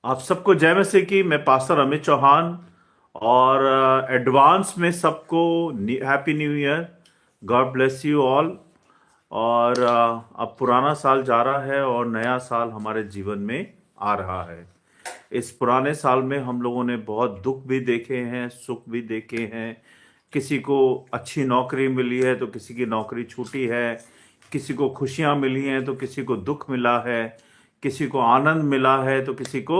आप सबको जय मसीह की। मैं पास्टर अमित चौहान और एडवांस में सबको happy new year. God bless you all. और अब पुराना साल जा रहा है और नया साल हमारे जीवन में आ रहा है। इस पुराने साल में हम लोगों ने बहुत दुख भी देखे हैं, सुख भी देखे हैं। किसी को अच्छी नौकरी मिली है तो किसी की नौकरी छूटी है, किसी को खुशियां मिली हैं तो किसी को दुख मिला है, किसी को आनंद मिला है तो किसी को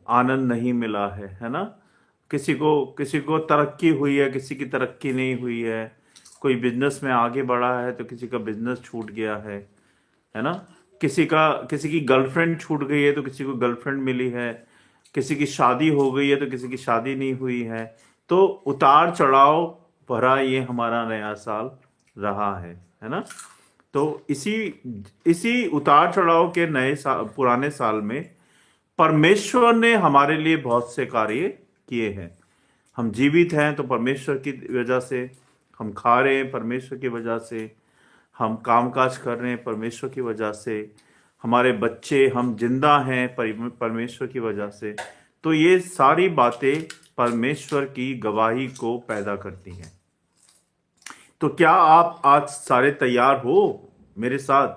आनंद नहीं मिला है ना। किसी को तरक्की हुई है, किसी की तरक्की नहीं हुई है। कोई बिजनेस में आगे बढ़ा है तो किसी का बिजनेस छूट गया है ना। किसी की गर्लफ्रेंड छूट गई है तो किसी को गर्लफ्रेंड मिली है। किसी की शादी हो गई है तो किसी की शादी नहीं हुई है। तो उतार चढ़ाव भरा ये हमारा नया साल रहा है ना। तो इसी इसी उतार चढ़ाव के नए साल, पुराने साल में परमेश्वर ने हमारे लिए बहुत से कार्य किए हैं। हम जीवित हैं तो परमेश्वर की वजह से, हम खा रहे हैं परमेश्वर की वजह से, हम कामकाज कर रहे हैं परमेश्वर की वजह से, हमारे बच्चे, हम जिंदा हैं परमेश्वर की वजह से। तो ये सारी बातें परमेश्वर की गवाही को पैदा करती हैं। तो क्या आप आज सारे तैयार हो मेरे साथ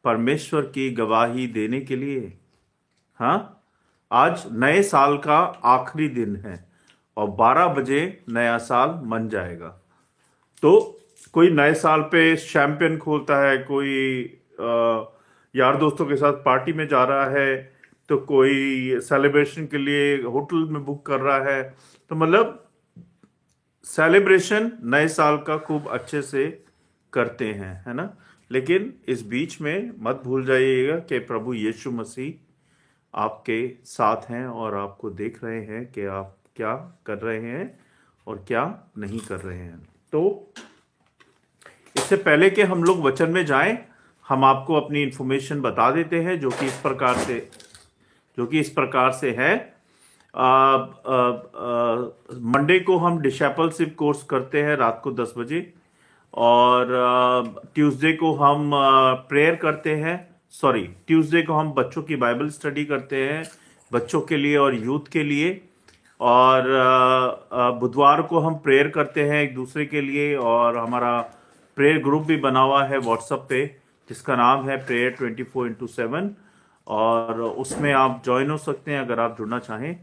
परमेश्वर की गवाही देने के लिए? हाँ, आज नए साल का आखिरी दिन है और 12 बजे नया साल मन जाएगा। तो कोई नए साल पे शैंपेन खोलता है, कोई यार दोस्तों के साथ पार्टी में जा रहा है, तो कोई सेलिब्रेशन के लिए होटल में बुक कर रहा है। तो मतलब सेलिब्रेशन नए साल का खूब अच्छे से करते हैं, है ना। लेकिन इस बीच में मत भूल जाइएगा कि प्रभु यीशु मसीह आपके साथ हैं और आपको देख रहे हैं कि आप क्या कर रहे हैं और क्या नहीं कर रहे हैं। तो इससे पहले कि हम लोग वचन में जाएं, हम आपको अपनी इंफॉर्मेशन बता देते हैं जो कि इस प्रकार से है। मंडे को हम डिशेपलशिप कोर्स करते हैं रात को 10 बजे, और ट्यूसडे को हम प्रेयर करते हैं। ट्यूसडे को हम बच्चों की बाइबल स्टडी करते हैं, बच्चों के लिए और यूथ के लिए। और बुधवार को हम प्रेयर करते हैं एक दूसरे के लिए, और हमारा प्रेयर ग्रुप भी बना हुआ है व्हाट्सएप पे जिसका नाम है प्रेयर 24/7, और उसमें आप ज्वाइन हो सकते हैं अगर आप जुड़ना चाहें।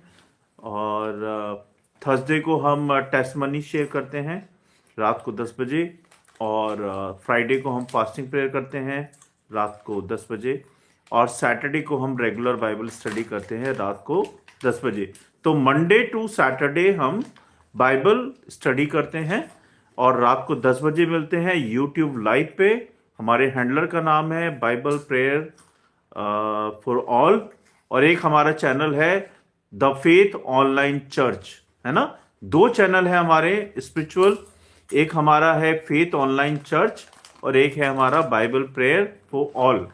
और थर्सडे को हम टेस्ट मनी शेयर करते हैं रात को 10 बजे, और फ्राइडे को हम फास्टिंग प्रेयर करते हैं रात को 10 बजे, और सैटरडे को हम रेगुलर बाइबल स्टडी करते हैं रात को 10 बजे। तो मंडे टू सैटरडे हम बाइबल स्टडी करते हैं और रात को 10 बजे मिलते हैं यूट्यूब लाइव पे। हमारे हैंडलर का नाम है बाइबल प्रेयर फॉर ऑल, और एक हमारा चैनल है द फेथ ऑनलाइन चर्च, है ना। 2 चैनल है हमारे स्पिरिचुअल, एक हमारा है फेथ ऑनलाइन चर्च और एक है हमारा बाइबल प्रेयर फॉर ऑल।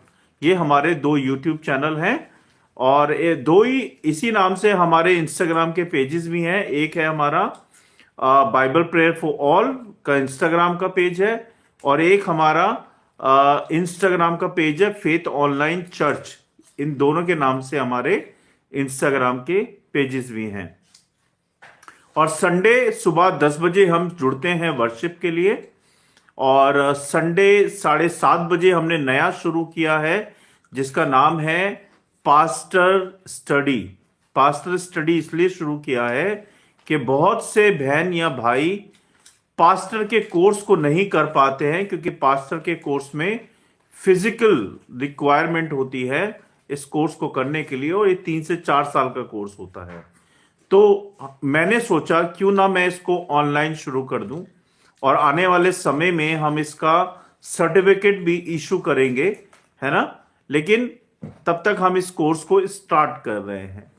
ये हमारे 2 यूट्यूब चैनल हैं, और ये 2 ही इसी नाम से हमारे इंस्टाग्राम के पेजेस भी हैं। एक है हमारा बाइबल प्रेयर फॉर ऑल का इंस्टाग्राम का पेज है, और एक हमारा इंस्टाग्राम का पेज है फेथ ऑनलाइन चर्च। इन दोनों के नाम से हमारे इंस्टाग्राम के पेजेस भी हैं। और संडे सुबह 10 बजे हम जुड़ते हैं वर्शिप के लिए, और संडे 7:30 बजे हमने नया शुरू किया है जिसका नाम है पास्टर स्टडी। पास्टर स्टडी इसलिए शुरू किया है कि बहुत से बहन या भाई पास्टर के कोर्स को नहीं कर पाते हैं, क्योंकि पास्टर के कोर्स में फिजिकल रिक्वायरमेंट होती है इस कोर्स को करने के लिए, और ये 3 से 4 साल का कोर्स होता है। तो मैंने सोचा क्यों ना मैं इसको ऑनलाइन शुरू कर दूं, और आने वाले समय में हम इसका सर्टिफिकेट भी इशू करेंगे, है ना। लेकिन तब तक हम इस कोर्स को स्टार्ट कर रहे हैं,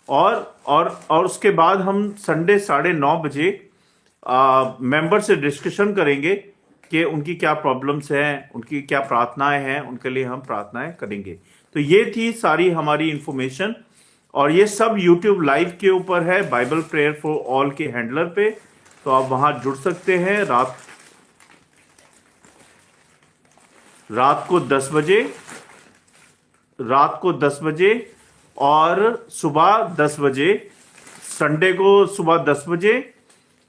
और उसके बाद हम संडे 9:30 बजे मेंबर से डिस्कशन करेंगे कि उनकी क्या प्रॉब्लम्स हैं, उनकी क्या प्रार्थनाएं हैं, उनके लिए हम प्रार्थनाएं करेंगे। तो ये थी सारी हमारी इंफॉर्मेशन, और ये सब यूट्यूब लाइव के ऊपर है बाइबल प्रेयर फॉर ऑल के हैंडलर पे। तो आप वहां जुड़ सकते हैं रात को 10 बजे और सुबह 10 बजे, संडे को सुबह 10 बजे,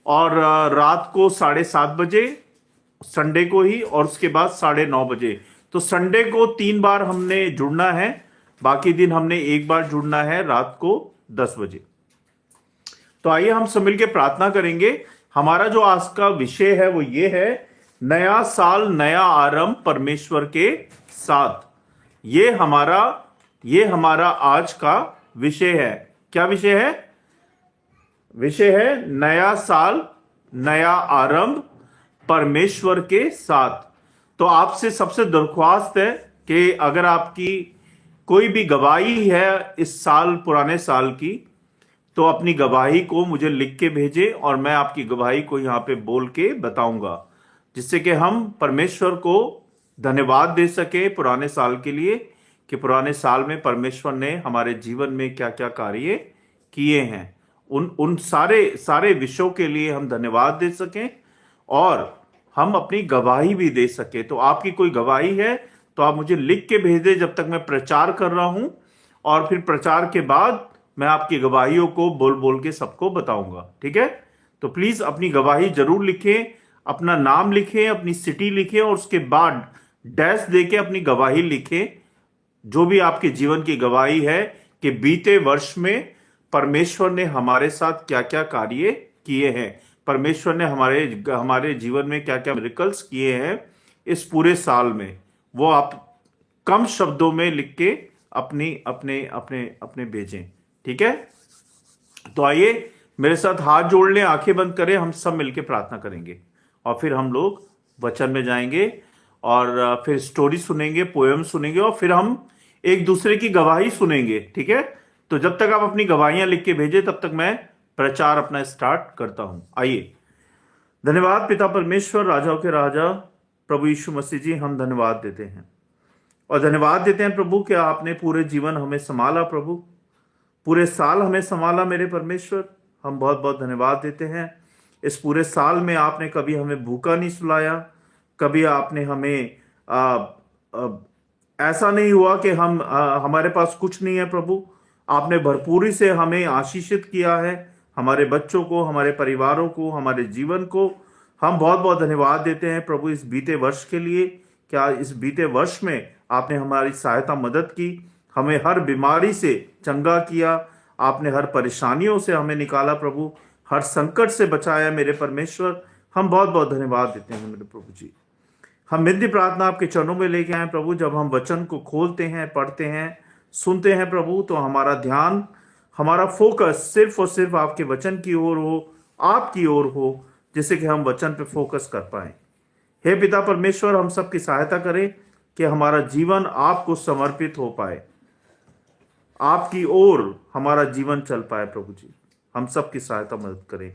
और रात को 7:30 बजे संडे को ही, और उसके बाद 9:30 बजे। तो संडे को 3 बार हमने जुड़ना है, बाकी दिन हमने एक बार जुड़ना है रात को 10 बजे। तो आइए हम सब मिलकर प्रार्थना करेंगे। हमारा जो आज का विषय है वो ये है, नया साल नया आरंभ परमेश्वर के साथ। ये हमारा आज का विषय है। क्या विषय है? विषय है नया साल नया आरंभ परमेश्वर के साथ। तो आपसे सबसे दरख्वास्त है कि अगर आपकी कोई भी गवाही है इस साल, पुराने साल की, तो अपनी गवाही को मुझे लिख के भेजें और मैं आपकी गवाही को यहां पे बोल के बताऊंगा, जिससे कि हम परमेश्वर को धन्यवाद दे सके पुराने साल के लिए, कि पुराने साल में परमेश्वर ने हमारे जीवन में क्या क्या कार्य किए हैं। उन सारे विषयों के लिए हम धन्यवाद दे सकें और हम अपनी गवाही भी दे सके। तो आपकी कोई गवाही है तो आप मुझे लिख के भेज दें जब तक मैं प्रचार कर रहा हूं, और फिर प्रचार के बाद मैं आपकी गवाहियों को बोल बोल के सबको बताऊंगा। ठीक है? तो प्लीज अपनी गवाही जरूर लिखें, अपना नाम लिखें, अपनी सिटी लिखें, और उसके बाद डैश देके अपनी गवाही लिखें, जो भी आपके जीवन की गवाही है कि बीते वर्ष में परमेश्वर ने हमारे साथ क्या क्या कार्य किए हैं, परमेश्वर ने हमारे जीवन में क्या क्या मिरेकल्स किए हैं इस पूरे साल में। वो आप कम शब्दों में लिख के अपने अपने भेजें। ठीक है? तो आइए मेरे साथ हाथ जोड़ लें, आंखें बंद करें, हम सब मिलकर प्रार्थना करेंगे और फिर हम लोग वचन में जाएंगे और फिर स्टोरी सुनेंगे, पोएम सुनेंगे, और फिर हम एक दूसरे की गवाही सुनेंगे। ठीक है? तो जब तक आप अपनी गवाहियां लिख के भेजें तब तक मैं प्रचार अपना स्टार्ट करता हूं। आइए। धन्यवाद पिता परमेश्वर, राजाओं के राजा प्रभु यीशु मसीह जी, हम धन्यवाद देते हैं और धन्यवाद देते हैं प्रभु कि आपने पूरे जीवन हमें संभाला, प्रभु पूरे साल हमें संभाला मेरे परमेश्वर। हम बहुत बहुत धन्यवाद देते हैं। इस पूरे साल में आपने कभी हमें भूखा नहीं सुलाया, कभी आपने हमें ऐसा नहीं हुआ कि हमारे पास कुछ नहीं है प्रभु। आपने भरपूरी से हमें आशीषित किया है, हमारे बच्चों को, हमारे परिवारों को, हमारे जीवन को। हम बहुत बहुत धन्यवाद देते हैं प्रभु इस बीते वर्ष के लिए। क्या इस बीते वर्ष में आपने हमारी सहायता मदद की, हमें हर बीमारी से चंगा किया, आपने हर परेशानियों से हमें निकाला प्रभु, हर संकट से बचाया मेरे परमेश्वर। हम बहुत बहुत धन्यवाद देते हैं मेरे प्रभु जी। हम विनती प्रार्थना आपके चरणों में लेके आए प्रभु। जब हम वचन को खोलते हैं, पढ़ते हैं, सुनते हैं प्रभु, तो हमारा ध्यान, हमारा फोकस सिर्फ और सिर्फ आपके वचन की ओर हो, आपकी ओर हो, जिससे कि हम वचन पे फोकस कर पाए। हे पिता परमेश्वर, हम सबकी सहायता करें कि हमारा जीवन आपको समर्पित हो पाए, आपकी ओर हमारा जीवन चल पाए प्रभु जी। हम सबकी सहायता मदद करें।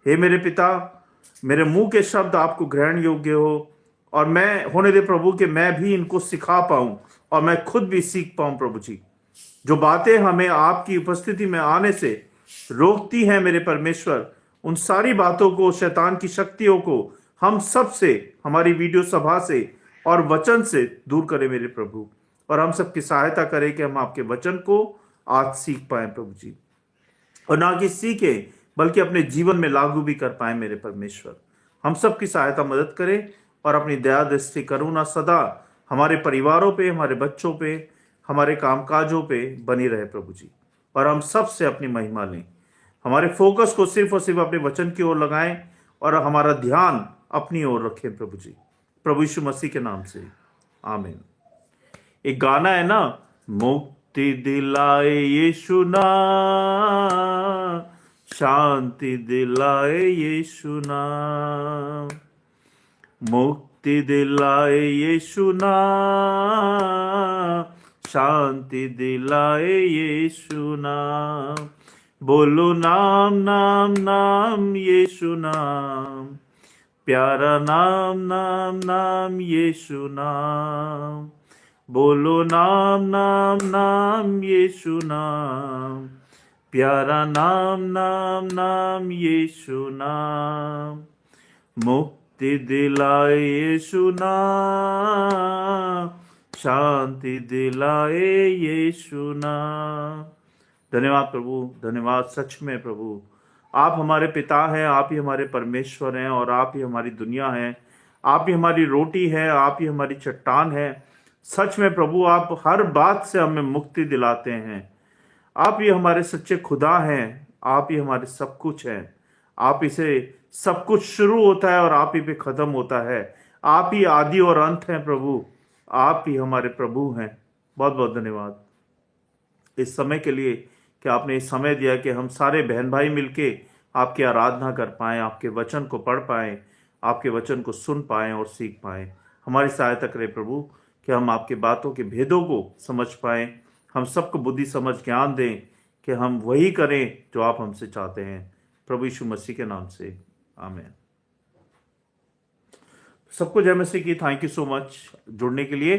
हे मेरे पिता, मेरे मुंह के शब्द आपको ग्रहण योग्य हो, और मैं होने दे प्रभु कि मैं भी इनको सिखा पाऊं और मैं खुद भी सीख पाऊं प्रभु जी। जो बातें हमें आपकी उपस्थिति में आने से रोकती हैं मेरे परमेश्वर, उन सारी बातों को, शैतान की शक्तियों को हम सब से, हमारी वीडियो सभा से और वचन से दूर करें मेरे प्रभु, और हम सबकी सहायता करें कि हम आपके वचन को आज सीख पाए प्रभु जी, और ना कि सीखे बल्कि अपने जीवन में लागू भी कर पाए मेरे परमेश्वर। हम सबकी सहायता मदद करें और अपनी दया दृष्टि करुणा सदा हमारे परिवारों पे, हमारे बच्चों पे, हमारे कामकाजों पे बनी रहे प्रभु जी, और हम सब से अपनी महिमा लें। हमारे फोकस को सिर्फ और सिर्फ अपने वचन की ओर लगाएं और हमारा ध्यान अपनी ओर रखें प्रभु जी, प्रभु यीशु मसीह के नाम से आमीन। एक गाना है ना, मुक्ति दिलाए यीशु नाम, शांति दिलाए यीशु नाम, मुक्ति दिलाए यीशु नाम, शांति दिलाए यीशु नाम। बोलो नाम नाम नाम यीशु नाम, प्यारा नाम नाम नाम यीशु नाम। बोलो नाम नाम नाम यीशु नाम, प्यारा नाम नाम नाम यीशु नाम। मुक्ति दिलाए यीशु नाम, शांति दिलाए यीशु नाम। धन्यवाद प्रभु, धन्यवाद सच में प्रभु। आप हमारे पिता हैं, आप ही हमारे परमेश्वर हैं और आप ही हमारी दुनिया हैं। आप ही हमारी रोटी है, आप ही हमारी चट्टान है। सच में प्रभु, आप हर बात से हमें मुक्ति दिलाते हैं। आप ही हमारे सच्चे खुदा हैं, आप ही हमारे सब कुछ हैं। आप ही से सब कुछ शुरू होता है और आप ही पे खत्म होता है। आप ही आदि और अंत हैं प्रभु, आप ही हमारे प्रभु हैं। बहुत बहुत धन्यवाद इस समय के लिए कि आपने इस समय दिया कि हम सारे बहन भाई मिलके आपकी आराधना कर पाएं, आपके वचन को पढ़ पाएं, आपके वचन को सुन पाएं और सीख पाएं। हमारी सहायता करें प्रभु कि हम आपके बातों के भेदों को समझ पाएं। हम सबको बुद्धि समझ ज्ञान दें कि हम वही करें जो आप हमसे चाहते हैं। प्रभु यीशु मसीह के नाम से आमीन। सबको जय मसीह की। थैंक यू सो मच जुड़ने के लिए।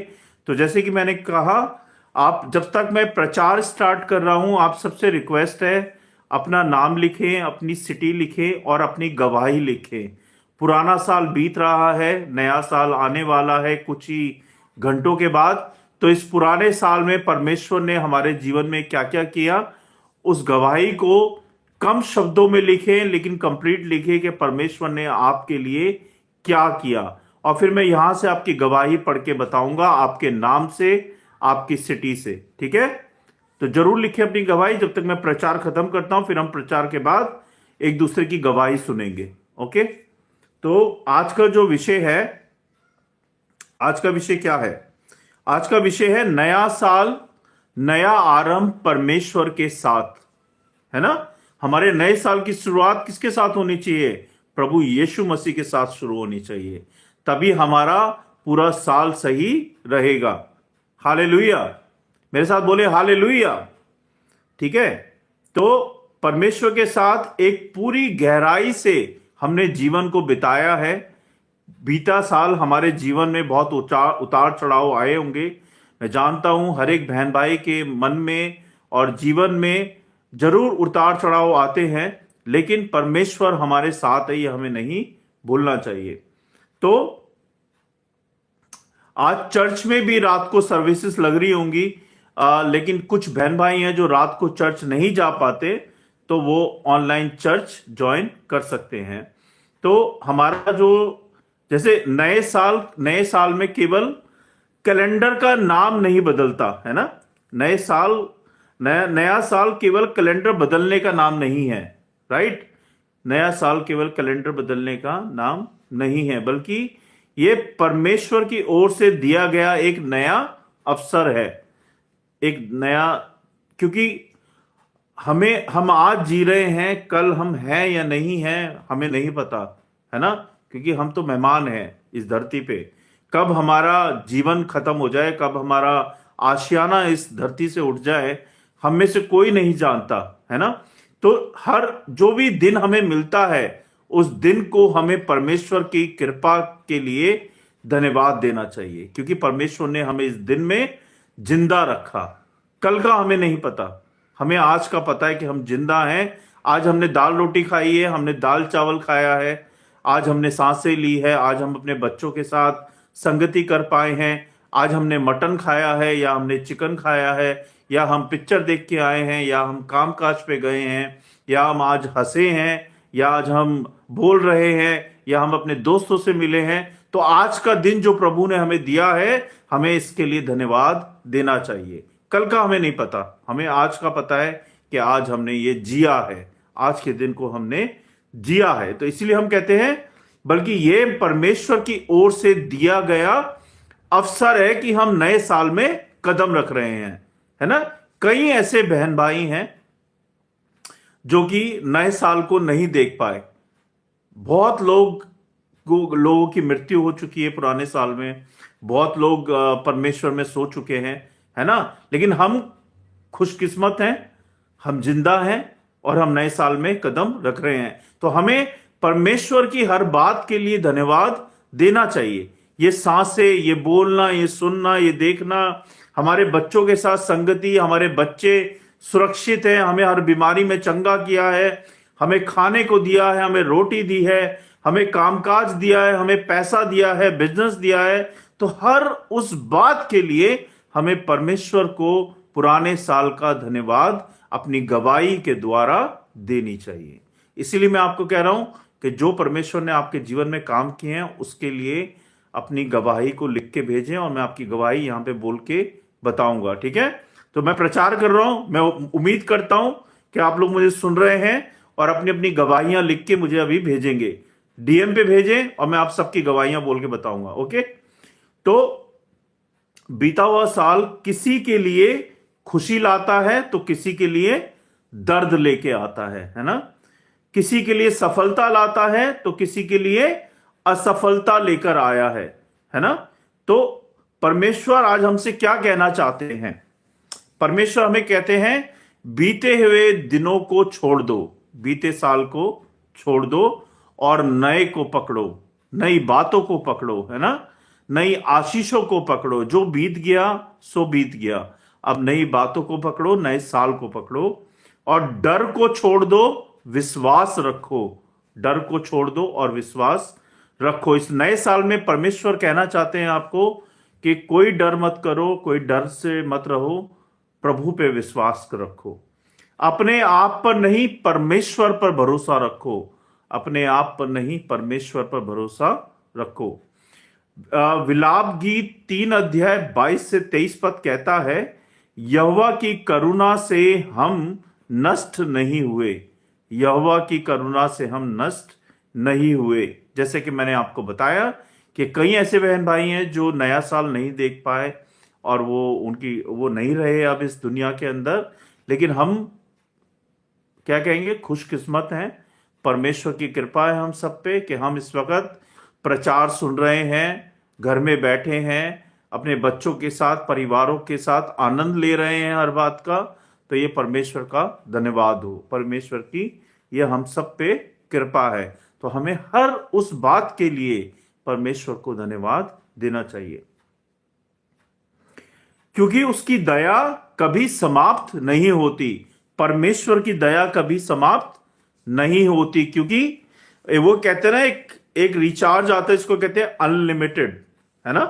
तो जैसे कि मैंने कहा, आप जब तक मैं प्रचार स्टार्ट कर रहा हूं, आप सबसे रिक्वेस्ट है अपना नाम लिखें, अपनी सिटी लिखें और अपनी गवाही लिखें। पुराना साल बीत रहा है, नया साल आने वाला है कुछ ही घंटों के बाद। तो इस पुराने साल में परमेश्वर ने हमारे जीवन में क्या क्या किया, उस गवाही को कम शब्दों में लिखें लेकिन कंप्लीट लिखें कि परमेश्वर ने आपके लिए क्या किया। और फिर मैं यहां से आपकी गवाही पढ़ के बताऊंगा, आपके नाम से, आपकी सिटी से। ठीक है, तो जरूर लिखें अपनी गवाही जब तक मैं प्रचार खत्म करता हूं। फिर हम प्रचार के बाद एक दूसरे की गवाही सुनेंगे। ओके, तो आज का जो विषय है, आज का विषय क्या है? आज का विषय है नया साल, नया आरंभ परमेश्वर के साथ। है ना? हमारे नए साल की शुरुआत किसके साथ होनी चाहिए? प्रभु यीशु मसीह के साथ शुरू होनी चाहिए, तभी हमारा पूरा साल सही रहेगा। हालेलुया, मेरे साथ बोले हालेलुया। ठीक है, तो परमेश्वर के साथ एक पूरी गहराई से हमने जीवन को बिताया है। बीता साल हमारे जीवन में बहुत उतार चढ़ाव आए होंगे। मैं जानता हूं हर एक बहन भाई के मन में और जीवन में जरूर उतार चढ़ाव आते हैं, लेकिन परमेश्वर हमारे साथ है, ये हमें नहीं भूलना चाहिए। तो आज चर्च में भी रात को सर्विसेज लग रही होंगी, लेकिन कुछ बहन भाई हैं जो रात को चर्च नहीं जा पाते, तो वो ऑनलाइन चर्च ज्वाइन कर सकते हैं। तो हमारा जो जैसे नए साल में केवल कैलेंडर का नाम नहीं बदलता है ना। नया साल केवल कैलेंडर बदलने का नाम नहीं है। राइट, नया साल केवल कैलेंडर बदलने का नाम नहीं है, बल्कि ये परमेश्वर की ओर से दिया गया एक नया अवसर है। एक नया, क्योंकि हम आज जी रहे हैं, कल हम हैं या नहीं हैं हमें नहीं पता, है ना, क्योंकि हम तो मेहमान हैं इस धरती पे। कब हमारा जीवन खत्म हो जाए, कब हमारा आशियाना इस धरती से उठ जाए, हम में से कोई नहीं जानता, है ना। तो हर जो भी दिन हमें मिलता है, उस दिन को हमें परमेश्वर की कृपा के लिए धन्यवाद देना चाहिए, क्योंकि परमेश्वर ने हमें इस दिन में जिंदा रखा। कल का हमें नहीं पता, हमें आज का पता है कि हम जिंदा हैं। आज हमने दाल रोटी खाई है, हमने दाल चावल खाया है, आज हमने सांसें ली है, आज हम अपने बच्चों के साथ संगति कर पाए हैं, आज हमने मटन खाया है या हमने चिकन खाया है, या हम पिक्चर देख के आए हैं, या हम काम काज पे गए हैं, या हम आज हंसे हैं, या आज हम बोल रहे हैं, या हम अपने दोस्तों से मिले हैं। तो आज का दिन जो प्रभु ने हमें दिया है, हमें इसके लिए धन्यवाद देना चाहिए। कल का हमें नहीं पता, हमें आज का पता है कि आज हमने ये जिया है, आज के दिन को हमने जिया है। तो इसीलिए हम कहते हैं, बल्कि ये परमेश्वर की ओर से दिया गया अवसर है कि हम नए साल में कदम रख रहे हैं, है ना। कई ऐसे बहन भाई हैं जो कि नए साल को नहीं देख पाए। बहुत लोगों की मृत्यु हो चुकी है पुराने साल में, बहुत लोग परमेश्वर में सो चुके हैं, है ना। लेकिन हम खुशकिस्मत हैं, हम जिंदा हैं और हम नए साल में कदम रख रहे हैं। तो हमें परमेश्वर की हर बात के लिए धन्यवाद देना चाहिए। ये सांसें, ये बोलना, ये सुनना, ये देखना, हमारे बच्चों के साथ संगति, हमारे बच्चे सुरक्षित हैं, हमें हर बीमारी में चंगा किया है, हमें खाने को दिया है, हमें रोटी दी है, हमें कामकाज दिया है, हमें पैसा दिया है, बिजनेस दिया है। तो हर उस बात के लिए हमें परमेश्वर को पुराने साल का धन्यवाद अपनी गवाही के द्वारा देनी चाहिए। इसीलिए मैं आपको कह रहा हूं कि जो परमेश्वर ने आपके जीवन में काम किए हैं उसके लिए अपनी गवाही को लिख के भेजें, और मैं आपकी गवाही यहां पे बोल के बताऊंगा। ठीक है, तो मैं प्रचार कर रहा हूं, मैं उम्मीद करता हूं कि आप लोग मुझे सुन रहे हैं और अपनी अपनी गवाहियां लिख के मुझे अभी भेजेंगे। डीएम पे भेजें और मैं आप सबकी गवाहियां बोल के बताऊंगा। ओके, तो बीता हुआ साल किसी के लिए खुशी लाता है तो किसी के लिए दर्द लेके आता है ना। किसी के लिए सफलता लाता है तो किसी के लिए असफलता लेकर आया है ना। तो परमेश्वर आज हमसे क्या कहना चाहते हैं? परमेश्वर हमें कहते हैं बीते हुए दिनों को छोड़ दो, बीते साल को छोड़ दो और नए को पकड़ो, नई बातों को पकड़ो, है ना, नई आशीषों को पकड़ो। जो बीत गया सो बीत गया, अब नई बातों को पकड़ो, नए साल को पकड़ो और डर को छोड़ दो, विश्वास रखो। डर को छोड़ दो और विश्वास रखो। इस नए साल में परमेश्वर कहना चाहते हैं आपको कि कोई डर मत करो, कोई डर से मत रहो, प्रभु पे विश्वास रखो। अपने आप पर नहीं, परमेश्वर पर भरोसा रखो। अपने आप पर नहीं, परमेश्वर पर भरोसा रखो। विलाप गीत 3 अध्याय 22 से 23 पद कहता है, यहोवा की करुणा से हम नष्ट नहीं हुए। यहोवा की करुणा से हम नष्ट नहीं हुए। जैसे कि मैंने आपको बताया कि कई ऐसे बहन भाई हैं जो नया साल नहीं देख पाए और वो नहीं रहे अब इस दुनिया के अंदर, लेकिन हम क्या कहेंगे, खुशकिस्मत हैं। परमेश्वर की कृपा है हम सब पे कि हम इस वक्त प्रचार सुन रहे हैं, घर में बैठे हैं, अपने बच्चों के साथ, परिवारों के साथ आनंद ले रहे हैं हर बात का। तो ये परमेश्वर का धन्यवाद हो, परमेश्वर की ये हम सब पे कृपा है। तो हमें हर उस बात के लिए परमेश्वर को धन्यवाद देना चाहिए, क्योंकि उसकी दया कभी समाप्त नहीं होती। परमेश्वर की दया कभी समाप्त नहीं होती, क्योंकि वो कहते हैं ना, एक रिचार्ज आता है, इसको कहते हैं अनलिमिटेड, है ना।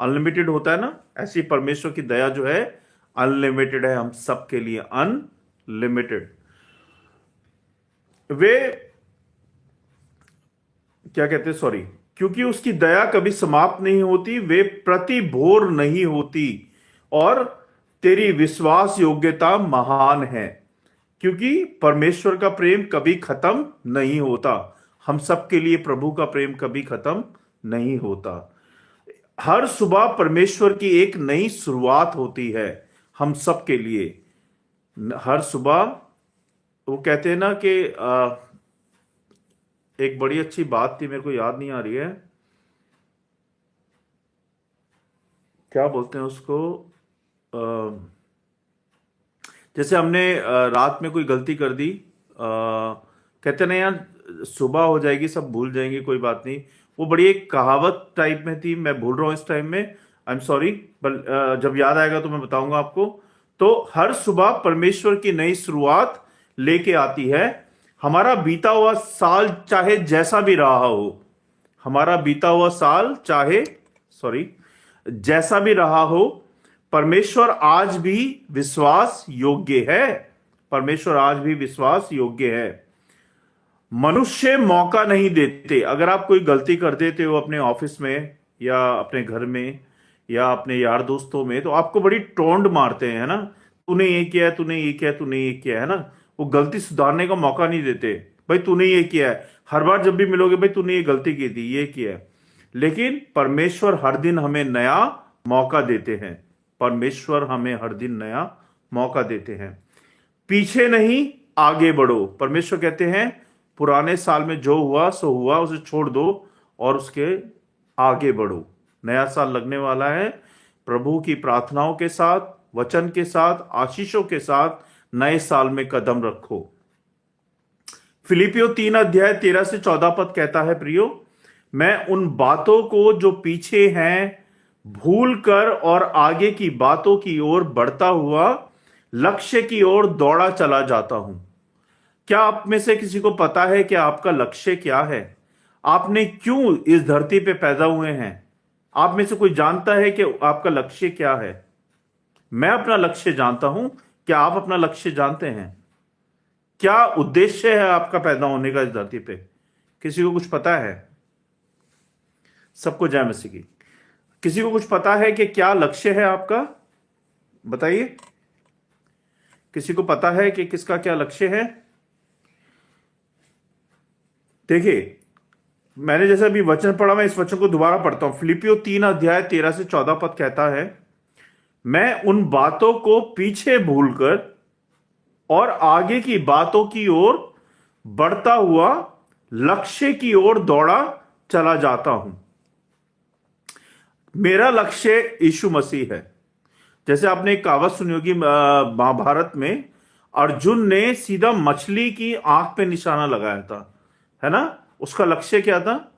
अनलिमिटेड होता है ना, ऐसी परमेश्वर की दया जो है अनलिमिटेड है हम सबके लिए, अनलिमिटेड। वे क्या कहते हैं, सॉरी, क्योंकि उसकी दया कभी समाप्त नहीं होती, वे प्रति भोर नहीं होती और तेरी विश्वास योग्यता महान है। क्योंकि परमेश्वर का प्रेम कभी खत्म नहीं होता। हम सबके लिए प्रभु का प्रेम कभी खत्म नहीं होता। हर सुबह परमेश्वर की एक नई शुरुआत होती है हम सबके लिए। हर सुबह वो कहते हैं ना कि एक बड़ी अच्छी बात थी, मेरे को याद नहीं आ रही है, क्या बोलते हैं उसको, जैसे हमने रात में कोई गलती कर दी, कहते ना यार सुबह हो जाएगी, सब भूल जाएंगे, कोई बात नहीं। वो बड़ी एक कहावत टाइप में थी, मैं भूल रहा हूँ इस टाइम में, आई एम सॉरी, पर जब याद आएगा तो मैं बताऊंगा आपको। तो हर सुबह परमेश्वर की नई शुरुआत लेके आती है। हमारा बीता हुआ साल चाहे जैसा भी रहा हो, हमारा बीता हुआ साल चाहे जैसा भी रहा हो, परमेश्वर आज भी विश्वास योग्य है। परमेश्वर आज भी विश्वास योग्य है। मनुष्य मौका नहीं देते। अगर आप कोई गलती कर देते हो अपने ऑफिस में या अपने घर में या अपने यार दोस्तों में, तो आपको बड़ी टोंड मारते हैं, है ना, तूने ये किया है, तूने ये किया है, तूने ये किया है ना। वो गलती सुधारने का मौका नहीं देते, भाई तूने ये किया है। हर बार जब भी मिलोगे, भाई तूने ये गलती की थी, ये किया है। लेकिन परमेश्वर हर दिन हमें नया मौका देते हैं। परमेश्वर हमें हर दिन नया मौका देते हैं। पीछे नहीं, आगे बढ़ो। परमेश्वर कहते हैं पुराने साल में जो हुआ सो हुआ, उसे छोड़ दो और उसके आगे बढ़ो। नया साल लगने वाला है। प्रभु की प्रार्थनाओं के साथ, वचन के साथ, आशीषों के साथ नए साल में कदम रखो। फिलिपियो 3 अध्याय 13 से 14 पद कहता है, प्रियो, मैं उन बातों को जो पीछे हैं भूल कर और आगे की बातों की ओर बढ़ता हुआ लक्ष्य की ओर दौड़ा चला जाता हूं। क्या आप में से किसी को पता है कि आपका लक्ष्य क्या है? आपने क्यों इस धरती पे पैदा हुए हैं? आप में से कोई जानता है कि आपका लक्ष्य क्या है? मैं अपना लक्ष्य जानता हूं क्या आप अपना लक्ष्य जानते हैं? क्या उद्देश्य है आपका पैदा होने का इस धरती पे? किसी को कुछ पता है? सबको जय मसीह की। किसी को कुछ पता है कि क्या लक्ष्य है आपका? बताइए, किसी को पता है कि किसका क्या लक्ष्य है? देखिए, मैंने जैसे अभी वचन पढ़ा, मैं इस वचन को दोबारा पढ़ता हूं। फिलिपियो 3 अध्याय 13 से 14 पद कहता है, मैं उन बातों को पीछे भूलकर और आगे की बातों की ओर बढ़ता हुआ लक्ष्य की ओर दौड़ा चला जाता हूं। मेरा लक्ष्य यीशु मसीह है। जैसे आपने एक कहावत सुनी होगी महाभारत में, अर्जुन ने सीधा मछली की आंख पे निशाना लगाया था, है ना? उसका लक्ष्य क्या था?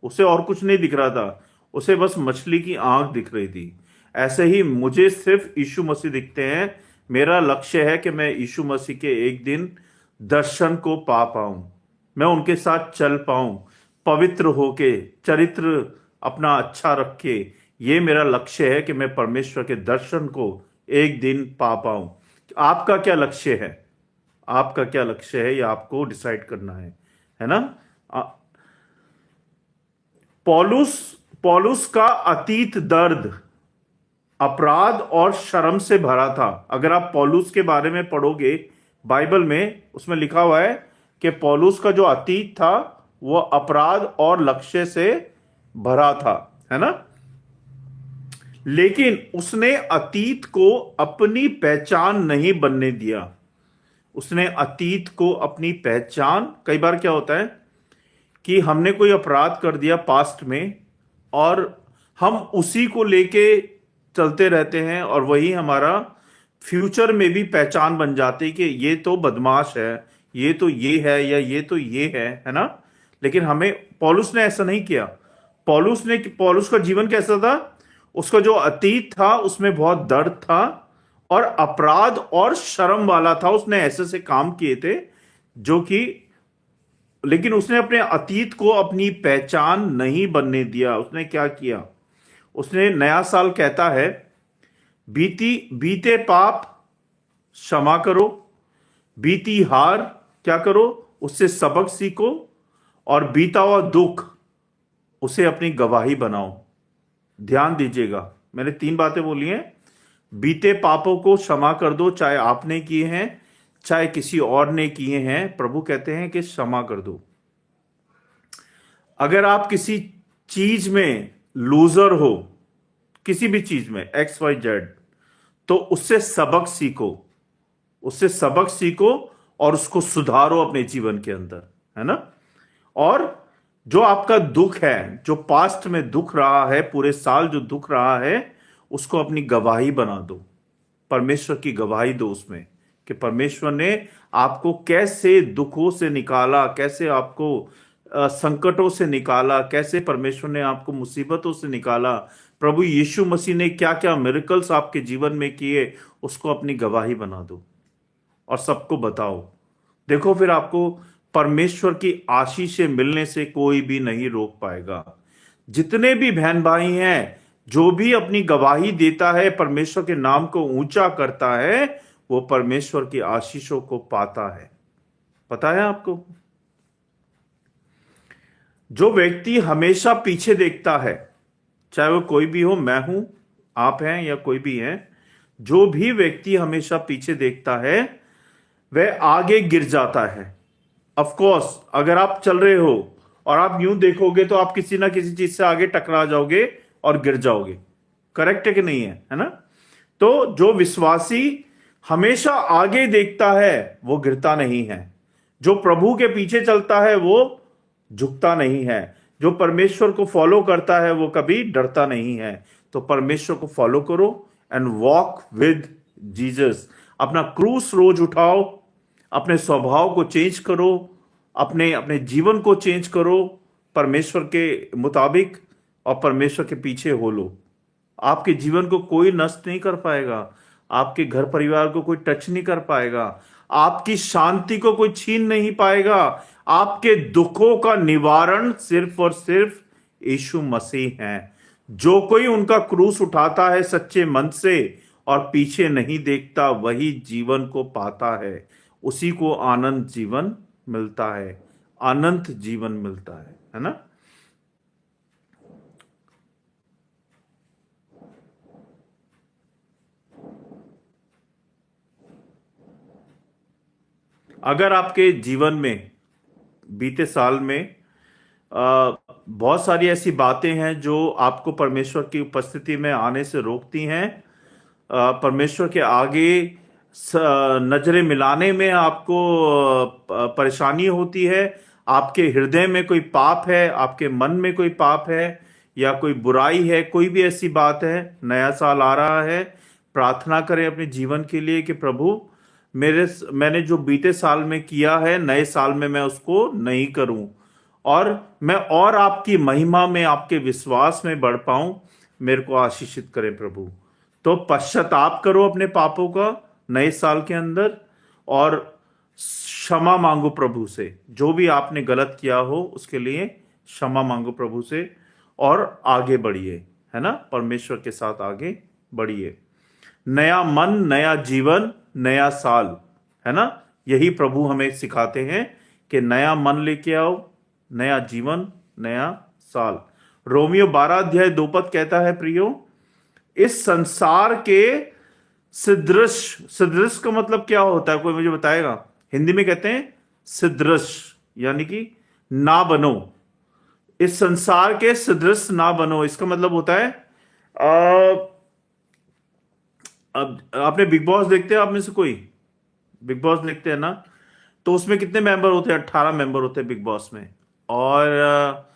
उसे और कुछ नहीं दिख रहा था, उसे बस मछली की आंख दिख रही थी। ऐसे ही मुझे सिर्फ यीशु मसीह दिखते हैं। मेरा लक्ष्य है कि मैं यीशु मसीह के एक दिन दर्शन को पा पाऊं, मैं उनके साथ चल पाऊं, पवित्र होके, चरित्र अपना अच्छा रख के। ये मेरा लक्ष्य है कि मैं परमेश्वर के दर्शन को एक दिन पा पाऊं। आपका क्या लक्ष्य है? आपका क्या लक्ष्य है, ये आपको डिसाइड करना है ना? पौलुस पौलुस का अतीत दर्द, अपराध और शर्म से भरा था। अगर आप पौलुस के बारे में पढ़ोगे बाइबल में, उसमें लिखा हुआ है कि पौलुस का जो अतीत था वो अपराध और लक्ष्य से भरा था, है ना? लेकिन उसने अतीत को अपनी पहचान नहीं बनने दिया। उसने अतीत को अपनी पहचान, कई बार क्या होता है कि हमने कोई अपराध कर दिया पास्ट में और हम उसी को लेके चलते रहते हैं और वही हमारा फ्यूचर में भी पहचान बन जाती है कि ये तो बदमाश है, ये तो ये है, या ये तो ये है ना? लेकिन हमें, पौलुस ने ऐसा नहीं किया। पौलुस का जीवन कैसा था? उसका जो अतीत था उसमें बहुत दर्द था और अपराध और शर्म वाला था। उसने ऐसे से काम किए थे जो कि, लेकिन उसने अपने अतीत को अपनी पहचान नहीं बनने दिया। उसने क्या किया? उसने, नया साल कहता है, बीते पाप क्षमा करो, बीती हार क्या करो, उससे सबक सीखो, और बीता हुआ दुख उसे अपनी गवाही बनाओ। ध्यान दीजिएगा, मैंने 3 बातें बोली हैं। बीते पापों को क्षमा कर दो, चाहे आपने किए हैं चाहे किसी और ने किए हैं। प्रभु कहते हैं कि क्षमा कर दो। अगर आप किसी चीज में लूजर हो, किसी भी चीज में XYZ, तो उससे सबक सीखो और उसको सुधारो अपने जीवन के अंदर, है ना? और जो आपका दुख है, जो पास्ट में दुख रहा है, पूरे साल जो दुख रहा है, उसको अपनी गवाही बना दो। परमेश्वर की गवाही दो उसमें कि परमेश्वर ने आपको कैसे दुखों से निकाला, कैसे आपको संकटों से निकाला, कैसे परमेश्वर ने आपको मुसीबतों से निकाला, प्रभु यीशु मसीह ने क्या क्या मिरेकल्स आपके जीवन में किए, उसको अपनी गवाही बना दो और सबको बताओ। देखो, फिर आपको परमेश्वर की आशीषें मिलने से कोई भी नहीं रोक पाएगा। जितने भी बहन भाई हैं, जो भी अपनी गवाही देता है, परमेश्वर के नाम को ऊंचा करता है, वो परमेश्वर की आशीषों को पाता है। पता है आपको? जो व्यक्ति हमेशा पीछे देखता है, चाहे वो कोई भी हो, मैं हूं, आप हैं या कोई भी है, जो भी व्यक्ति हमेशा पीछे देखता है वह आगे गिर जाता है। ऑफ कोर्स, अगर आप चल रहे हो और आप यूं देखोगे तो आप किसी ना किसी चीज से आगे टकरा जाओगे और गिर जाओगे। करेक्ट है कि नहीं है ना? तो जो विश्वासी हमेशा आगे देखता है वो गिरता नहीं है। जो प्रभु के पीछे चलता है वो झुकता नहीं है। जो परमेश्वर को फॉलो करता है वो कभी डरता नहीं है। तो परमेश्वर को फॉलो करो एंड वॉक विद जीसस। अपना क्रूस रोज उठाओ, अपने स्वभाव को चेंज करो, अपने जीवन को चेंज करो परमेश्वर के मुताबिक, और परमेश्वर के पीछे हो लो। आपके जीवन को कोई नष्ट नहीं कर पाएगा, आपके घर परिवार को कोई टच नहीं कर पाएगा, आपकी शांति को कोई छीन नहीं पाएगा। आपके दुखों का निवारण सिर्फ और सिर्फ यीशु मसीह हैं। जो कोई उनका क्रूस उठाता है सच्चे मन से और पीछे नहीं देखता वही जीवन को पाता है, उसी को आनंद जीवन मिलता है, अनंत जीवन मिलता है ना। अगर आपके जीवन में बीते साल में बहुत सारी ऐसी बातें हैं जो आपको परमेश्वर की उपस्थिति में आने से रोकती हैं, परमेश्वर के आगे नजरें मिलाने में आपको परेशानी होती है, आपके हृदय में कोई पाप है, आपके मन में कोई पाप है या कोई बुराई है, कोई भी ऐसी बात है, नया साल आ रहा है, प्रार्थना करें अपने जीवन के लिए कि प्रभु मैंने जो बीते साल में किया है नए साल में मैं उसको नहीं करूं, और मैं और आपकी महिमा में, आपके विश्वास में बढ़ पाऊं। मेरे को आशीषित करें प्रभु। तो पश्चाताप करो अपने पापों का नए साल के अंदर, और क्षमा मांगो प्रभु से, जो भी आपने गलत किया हो उसके लिए क्षमा मांगो प्रभु से, और आगे बढ़िए, है ना, परमेश्वर के साथ आगे बढ़िए। नया मन, नया जीवन, नया साल, है ना, यही प्रभु हमें सिखाते हैं कि नया मन लेके आओ, नया जीवन, नया साल। रोमियो 12 अध्याय 2 पद कहता है, प्रियो, इस संसार के सदृश, सदृश का मतलब क्या होता है, कोई मुझे बताएगा? हिंदी में कहते हैं सदृश, यानी कि ना बनो, इस संसार के सदृश ना बनो। इसका मतलब होता है अब आपने बिग बॉस देखते हैं, आप में से कोई बिग बॉस देखते हैं ना, तो उसमें कितने मेंबर होते हैं? 18 मेंबर होते हैं बिग बॉस में, और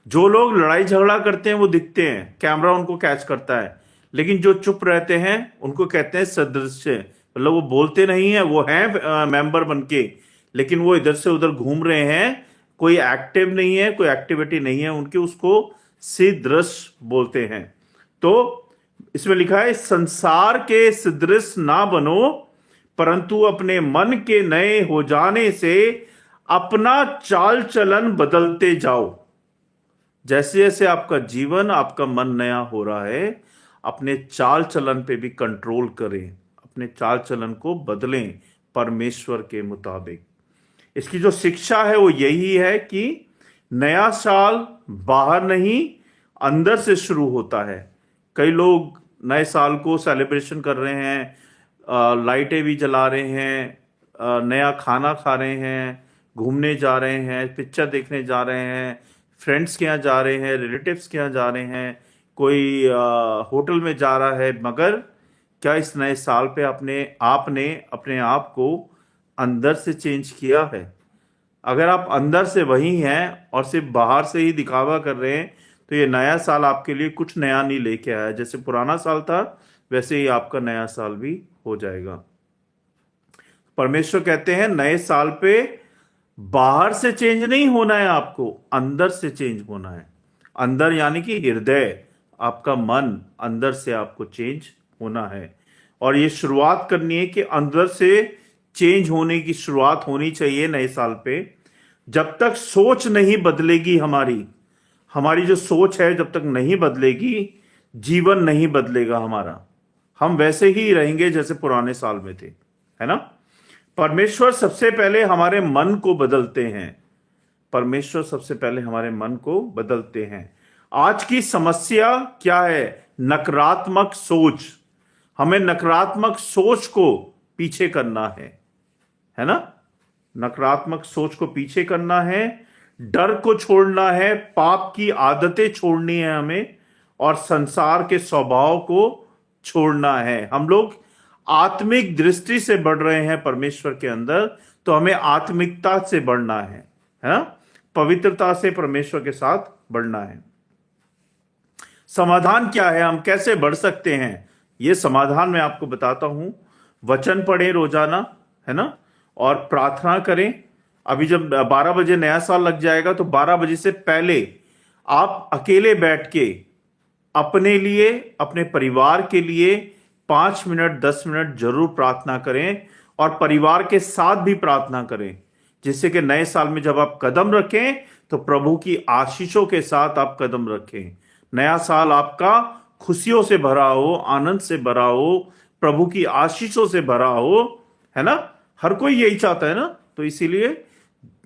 जो लोग लड़ाई झगड़ा करते हैं वो दिखते हैं, कैमरा उनको कैच करता है, लेकिन जो चुप रहते हैं उनको कहते हैं सदृश्य, मतलब वो बोलते नहीं है, वो हैं मेंबर बनके, लेकिन वो इधर से उधर घूम रहे हैं, कोई एक्टिव नहीं है, कोई एक्टिविटी नहीं है उनकी, उसको सदृश बोलते हैं। तो इसमें लिखा है, संसार के सदृश ना बनो, परंतु अपने मन के नए हो जाने से अपना चाल चलन बदलते जाओ। जैसे जैसे आपका जीवन, आपका मन नया हो रहा है, अपने चाल चलन पे भी कंट्रोल करें, अपने चाल चलन को बदलें परमेश्वर के मुताबिक। इसकी जो शिक्षा है वो यही है कि नया साल बाहर नहीं, अंदर से शुरू होता है। कई लोग नए साल को सेलिब्रेशन कर रहे हैं, लाइटें भी जला रहे हैं, नया खाना खा रहे हैं, घूमने जा रहे हैं, पिक्चर देखने जा रहे हैं, फ्रेंड्स के यहाँ जा रहे हैं, रिलेटिव्स के यहाँ जा रहे हैं, कोई होटल में जा रहा है, मगर क्या इस नए साल पे आपने अपने आप को अंदर से चेंज किया है? अगर आप अंदर से वही हैं और सिर्फ बाहर से ही दिखावा कर रहे हैं, तो ये नया साल आपके लिए कुछ नया नहीं लेके आया। जैसे पुराना साल था वैसे ही आपका नया साल भी हो जाएगा। परमेश्वर कहते हैं नए साल पे बाहर से चेंज नहीं होना है, आपको अंदर से चेंज होना है। अंदर यानी कि हृदय, आपका मन, अंदर से आपको चेंज होना है, और ये शुरुआत करनी है कि अंदर से चेंज होने की शुरुआत होनी चाहिए नए साल पे। जब तक सोच नहीं बदलेगी, हमारी जो सोच है जब तक नहीं बदलेगी, जीवन नहीं बदलेगा हमारा, हम वैसे ही रहेंगे जैसे पुराने साल में थे, है ना। परमेश्वर सबसे पहले हमारे मन को बदलते हैं, परमेश्वर सबसे पहले हमारे मन को बदलते हैं। आज की समस्या क्या है? नकारात्मक सोच। हमें नकारात्मक सोच को पीछे करना है ना, नकारात्मक सोच को पीछे करना है, डर को छोड़ना है, पाप की आदतें छोड़नी है हमें, और संसार के स्वभाव को छोड़ना है। हम लोग आत्मिक दृष्टि से बढ़ रहे हैं परमेश्वर के अंदर, तो हमें आत्मिकता से बढ़ना है ना, पवित्रता से परमेश्वर के साथ बढ़ना है। समाधान क्या है? हम कैसे बढ़ सकते हैं? ये समाधान मैं आपको बताता हूं। वचन पढ़ें रोजाना, है ना, और प्रार्थना करें। अभी जब 12 बजे नया साल लग जाएगा, तो 12 बजे से पहले आप अकेले बैठ के अपने लिए, अपने परिवार के लिए 5 मिनट 10 मिनट जरूर प्रार्थना करें, और परिवार के साथ भी प्रार्थना करें, जिससे कि नए साल में जब आप कदम रखें तो प्रभु की आशीषों के साथ आप कदम रखें। नया साल आपका खुशियों से भरा हो, आनंद से भरा हो, प्रभु की आशीषों से भरा हो, है ना। हर कोई यही चाहता है ना। तो इसीलिए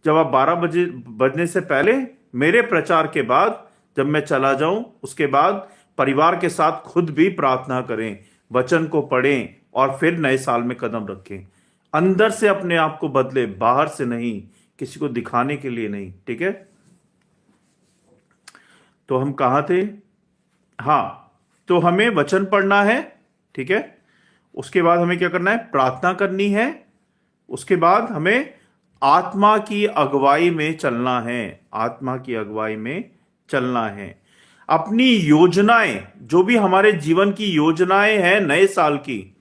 जब आप 12 बजे बजने से पहले, मेरे प्रचार के बाद जब मैं चला जाऊं, उसके बाद परिवार के साथ खुद भी प्रार्थना करें, वचन को पढ़ें और फिर नए साल में कदम रखें। अंदर से अपने आप को बदले, बाहर से नहीं, किसी को दिखाने के लिए नहीं। ठीक है, तो हम कहां थे? हाँ, तो हमें वचन पढ़ना है, ठीक है। उसके बाद हमें क्या करना है? प्रार्थना करनी है। उसके बाद हमें आत्मा की अगुवाई में चलना है, आत्मा की अगुवाई में चलना है। अपनी योजनाएं, जो भी हमारे जीवन की योजनाएं हैं नए साल की,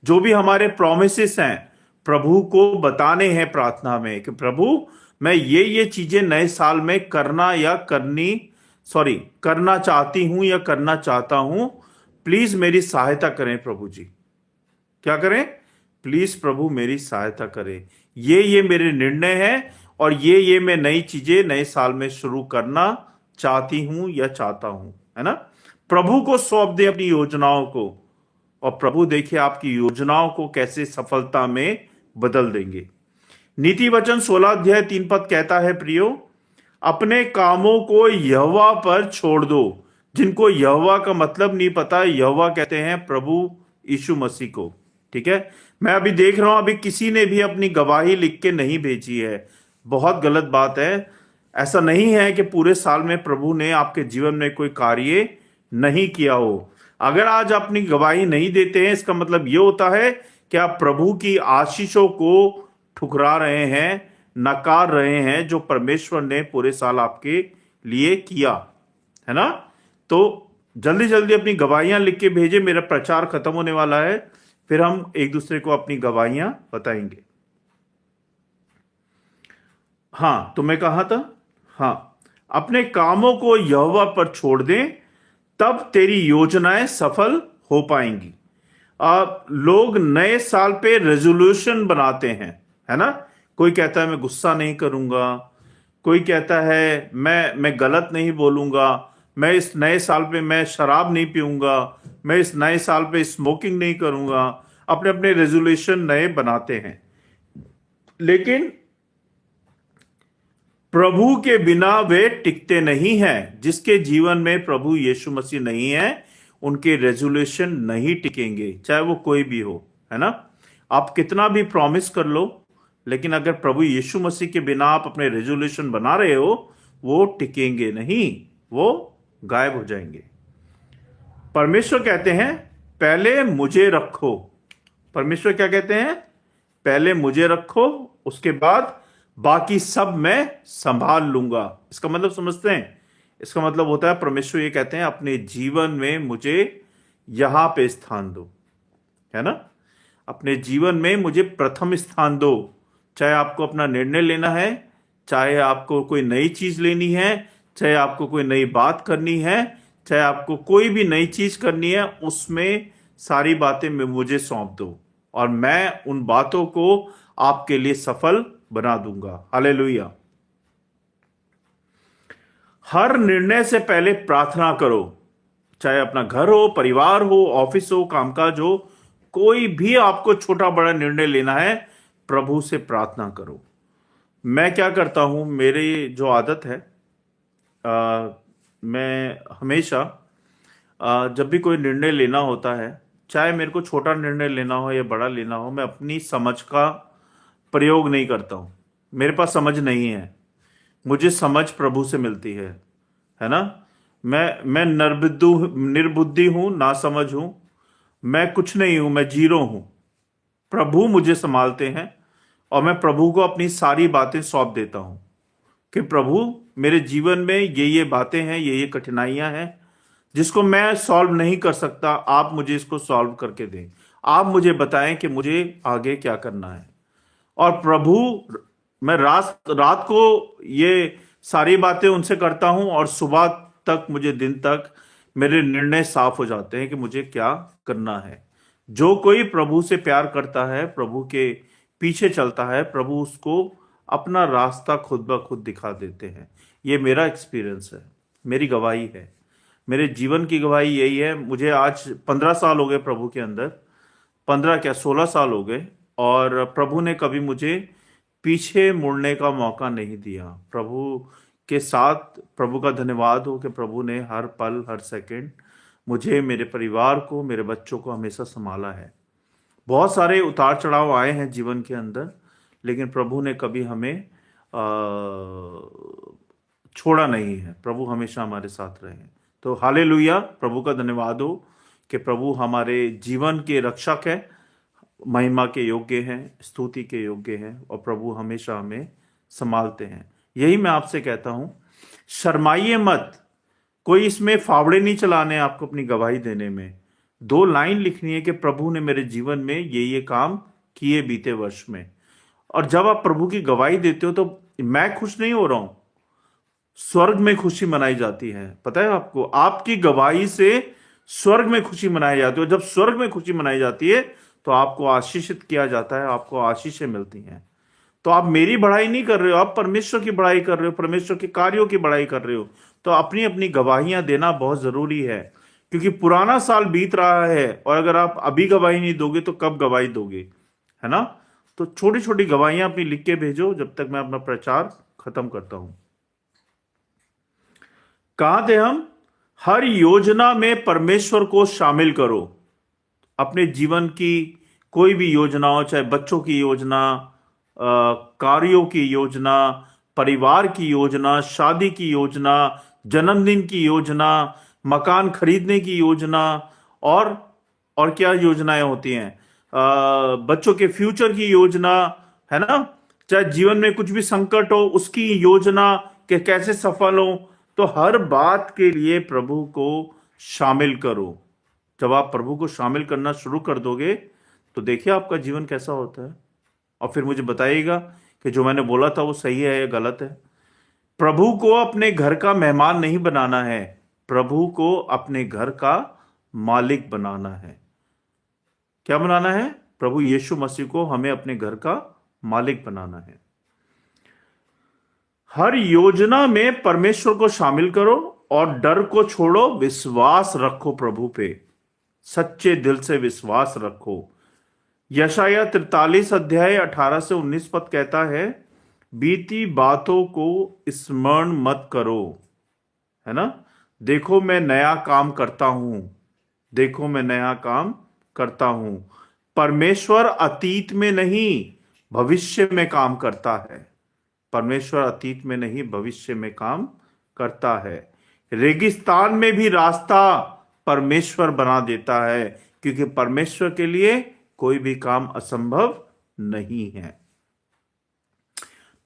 जो भी हमारे प्रोमिसेस हैं, प्रभु को बताने हैं प्रार्थना में कि प्रभु, मैं ये चीजें नए साल में करना या करना चाहती हूं या करना चाहता हूं। प्लीज मेरी सहायता करें प्रभु जी। क्या करें? प्लीज प्रभु मेरी सहायता करें। ये मेरे निर्णय हैं और ये मैं नई चीजें नए साल में शुरू करना चाहती हूं या चाहता हूं, है ना। प्रभु को सौंप दें अपनी योजनाओं को, और प्रभु देखिए आपकी योजनाओं को कैसे सफलता में बदल देंगे। नीति वचन 16 अध्याय 3 पद कहता है, प्रियो, अपने कामों को यहोवा पर छोड़ दो। जिनको यहोवा का मतलब नहीं पता, यहोवा कहते हैं प्रभु यीशु मसीह को। ठीक है, मैं अभी देख रहा हूं, अभी किसी ने भी अपनी गवाही लिख के नहीं भेजी है। बहुत गलत बात है। ऐसा नहीं है कि पूरे साल में प्रभु ने आपके जीवन में कोई कार्य नहीं किया हो। अगर आज अपनी गवाही नहीं देते हैं, इसका मतलब यह होता है कि आप प्रभु की आशीषों को ठुकरा रहे हैं, नकार रहे हैं, जो परमेश्वर ने पूरे साल आपके लिए किया, है ना। तो जल्दी जल्दी अपनी गवाहियां लिख के भेजे। मेरा प्रचार खत्म होने वाला है, फिर हम एक दूसरे को अपनी गवाहियां बताएंगे। हाँ, तो मैं कहा था, हाँ, अपने कामों को यहोवा पर छोड़ दें, तब तेरी योजनाएं सफल हो पाएंगी। लोग नए साल पे रेजोल्यूशन बनाते हैं, है ना। कोई कहता है मैं गुस्सा नहीं करूंगा, कोई कहता है मैं गलत नहीं बोलूंगा, मैं इस नए साल पे मैं शराब नहीं पीऊंगा, मैं इस नए साल पे स्मोकिंग नहीं करूंगा। अपने अपने रेजोल्यूशन नए बनाते हैं, लेकिन प्रभु के बिना वे टिकते नहीं हैं। जिसके जीवन में प्रभु यीशु मसीह नहीं है, उनके रेजोल्यूशन नहीं टिकेंगे, चाहे वो कोई भी हो, है ना। आप कितना भी प्रॉमिस कर लो, लेकिन अगर प्रभु यीशु मसीह के बिना आप अपने रेजोल्यूशन बना रहे हो, वो टिकेंगे नहीं, वो गायब हो जाएंगे। परमेश्वर कहते हैं पहले मुझे रखो। परमेश्वर क्या कहते हैं? पहले मुझे रखो, उसके बाद बाकी सब मैं संभाल लूंगा। इसका मतलब समझते हैं? इसका मतलब होता है परमेश्वर ये कहते हैं अपने जीवन में मुझे यहां पे स्थान दो, है ना। अपने जीवन में मुझे प्रथम स्थान दो। चाहे आपको अपना निर्णय लेना है, चाहे आपको कोई नई चीज लेनी है, चाहे आपको कोई नई बात करनी है, चाहे आपको कोई भी नई चीज करनी है, उसमें सारी बातें में मुझे सौंप दो और मैं उन बातों को आपके लिए सफल बना दूंगा। हालेलुया। हर निर्णय से पहले प्रार्थना करो। चाहे अपना घर हो, परिवार हो, ऑफिस हो, कामकाज हो, कोई भी आपको छोटा बड़ा निर्णय लेना है, प्रभु से प्रार्थना करो। मैं क्या करता हूं, मेरी जो आदत है, मैं हमेशा जब भी कोई निर्णय लेना होता है, चाहे मेरे को छोटा निर्णय लेना हो या बड़ा लेना हो, मैं अपनी समझ का प्रयोग नहीं करता हूं। मेरे पास समझ नहीं है, मुझे समझ प्रभु से मिलती है ना। मैं निर्बुद्धि हूं, ना समझ हूं, मैं कुछ नहीं हूं, मैं जीरो हूं। प्रभु मुझे संभालते हैं और मैं प्रभु को अपनी सारी बातें सौंप देता हूं कि प्रभु मेरे जीवन में ये बातें हैं, ये कठिनाइयां हैं, जिसको मैं सॉल्व नहीं कर सकता, आप मुझे इसको सॉल्व करके दें। आप मुझे बताएं कि मुझे आगे क्या करना है। और प्रभु, मैं रात को ये सारी बातें उनसे करता हूं और सुबह तक, मुझे दिन तक मेरे निर्णय साफ हो जाते हैं कि मुझे क्या करना है। जो कोई प्रभु से प्यार करता है, प्रभु के पीछे चलता है, प्रभु उसको अपना रास्ता खुद ब खुद दिखा देते हैं। ये मेरा एक्सपीरियंस है, मेरी गवाही है, मेरे जीवन की गवाही यही है। मुझे आज 15 साल हो गए प्रभु के अंदर, 15 क्या 16 साल हो गए, और प्रभु ने कभी मुझे पीछे मुड़ने का मौका नहीं दिया। प्रभु के साथ, प्रभु का धन्यवाद हो कि प्रभु ने हर पल हर सेकंड मुझे, मेरे परिवार को, मेरे बच्चों को हमेशा संभाला है। बहुत सारे उतार चढ़ाव आए हैं जीवन के अंदर, लेकिन प्रभु ने कभी हमें छोड़ा नहीं है। प्रभु हमेशा हमारे साथ रहे हैं। तो हालेलुया, प्रभु का धन्यवाद हो कि प्रभु हमारे जीवन के रक्षक है, महिमा के योग्य हैं, स्तुति के योग्य हैं, और प्रभु हमेशा हमें संभालते हैं। यही मैं आपसे कहता हूं, शर्माइए मत। कोई इसमें फावड़े नहीं चलाने आपको अपनी गवाही देने में। 2 लाइन लिखनी है कि प्रभु ने मेरे जीवन में ये काम किए बीते वर्ष में। और जब आप प्रभु की गवाही देते हो तो मैं खुश नहीं हो रहा हूं, स्वर्ग में खुशी मनाई जाती है। पता है आपको, आपकी गवाही से स्वर्ग में खुशी मनाई जाती है। जब स्वर्ग में खुशी मनाई जाती है तो आपको आशीषित किया जाता है, आपको आशीषें मिलती हैं। तो आप मेरी बढ़ाई नहीं कर रहे हो, आप परमेश्वर की बढ़ाई कर रहे हो, परमेश्वर के कार्यों की बढ़ाई कर रहे हो। तो अपनी अपनी गवाहियां देना बहुत जरूरी है, क्योंकि पुराना साल बीत रहा है, और अगर आप अभी गवाही नहीं दोगे तो कब गवाही दोगे, है ना। तो छोटी छोटी गवाहियां अपनी लिख के भेजो, जब तक मैं अपना प्रचार खत्म करता हूं। कहां थे हम? हर योजना में परमेश्वर को शामिल करो। अपने जीवन की कोई भी योजना हो, चाहे बच्चों की योजना, कार्यों की योजना, परिवार की योजना, शादी की योजना, जन्मदिन की योजना, मकान खरीदने की योजना, और क्या योजनाएं होती हैं, बच्चों के फ्यूचर की योजना, है ना। चाहे जीवन में कुछ भी संकट हो उसकी योजना कि कैसे सफल हो। तो हर बात के लिए प्रभु को शामिल करो। जब आप प्रभु को शामिल करना शुरू कर दोगे तो देखिए आपका जीवन कैसा होता है, और फिर मुझे बताइएगा कि जो मैंने बोला था वो सही है या गलत है। प्रभु को अपने घर का मेहमान नहीं बनाना है, प्रभु को अपने घर का मालिक बनाना है। क्या बनाना है? प्रभु यीशु मसीह को हमें अपने घर का मालिक बनाना है। हर योजना में परमेश्वर को शामिल करो और डर को छोड़ो, विश्वास रखो प्रभु पे, सच्चे दिल से विश्वास रखो। यशाया 43 अध्याय 18 से 19 पद कहता है, बीती बातों को स्मरण मत करो, है ना। देखो मैं नया काम करता हूं, देखो मैं नया काम करता हूं। परमेश्वर अतीत में नहीं भविष्य में काम करता है। परमेश्वर अतीत में नहीं भविष्य में काम करता है। रेगिस्तान में भी रास्ता परमेश्वर बना देता है, क्योंकि परमेश्वर के लिए कोई भी काम असंभव नहीं है।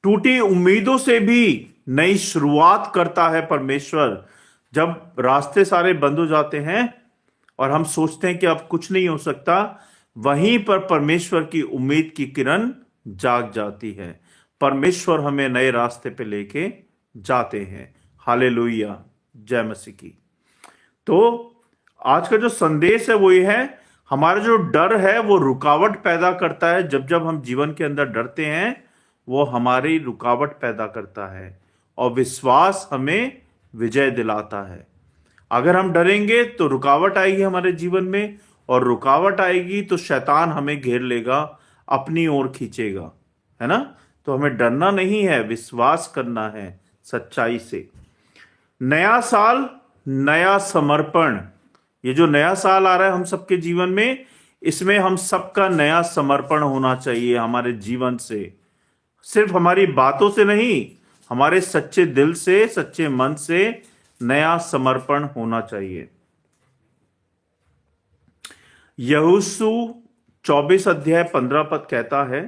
टूटी उम्मीदों से भी नई शुरुआत करता है परमेश्वर। जब रास्ते सारे बंद हो जाते हैं और हम सोचते हैं कि अब कुछ नहीं हो सकता, वहीं पर परमेश्वर की उम्मीद की किरण जाग जाती है। परमेश्वर हमें नए रास्ते पे लेके जाते हैं। हालेलुया, जय मसीह की। तो आज का जो संदेश है वो ये है, हमारा जो डर है वो रुकावट पैदा करता है। जब जब हम जीवन के अंदर डरते हैं वो हमारी रुकावट पैदा करता है, और विश्वास हमें विजय दिलाता है। अगर हम डरेंगे तो रुकावट आएगी हमारे जीवन में, और रुकावट आएगी तो शैतान हमें घेर लेगा, अपनी ओर खींचेगा, है ना। तो हमें डरना नहीं है, विश्वास करना है सच्चाई से। नया साल, नया समर्पण। ये जो नया साल आ रहा है हम सबके जीवन में, इसमें हम सबका नया समर्पण होना चाहिए हमारे जीवन से। सिर्फ हमारी बातों से नहीं, हमारे सच्चे दिल से, सच्चे मन से नया समर्पण होना चाहिए। यहोशू 24 अध्याय 15 पद कहता है,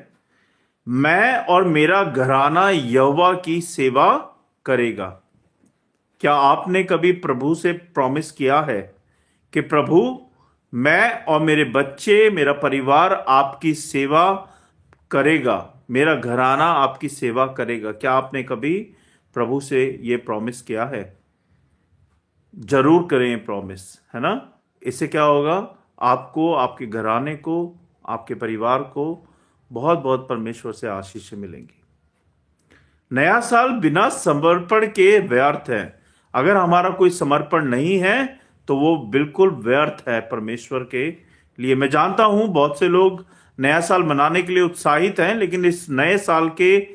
मैं और मेरा घराना यहोवा की सेवा करेगा। क्या आपने कभी प्रभु से प्रॉमिस किया है कि प्रभु, मैं और मेरे बच्चे, मेरा परिवार आपकी सेवा करेगा, मेरा घराना आपकी सेवा करेगा? क्या आपने कभी प्रभु से ये प्रॉमिस किया है? जरूर करें ये प्रॉमिस, है ना। इससे क्या होगा, आपको, आपके घराने को, आपके परिवार को बहुत बहुत परमेश्वर से आशीष मिलेंगी। नया साल बिना समर्पण के व्यर्थ है। अगर हमारा कोई समर्पण नहीं है तो वो बिल्कुल व्यर्थ है परमेश्वर के लिए। मैं जानता हूं बहुत से लोग नया साल मनाने के लिए उत्साहित हैं, लेकिन इस नए साल के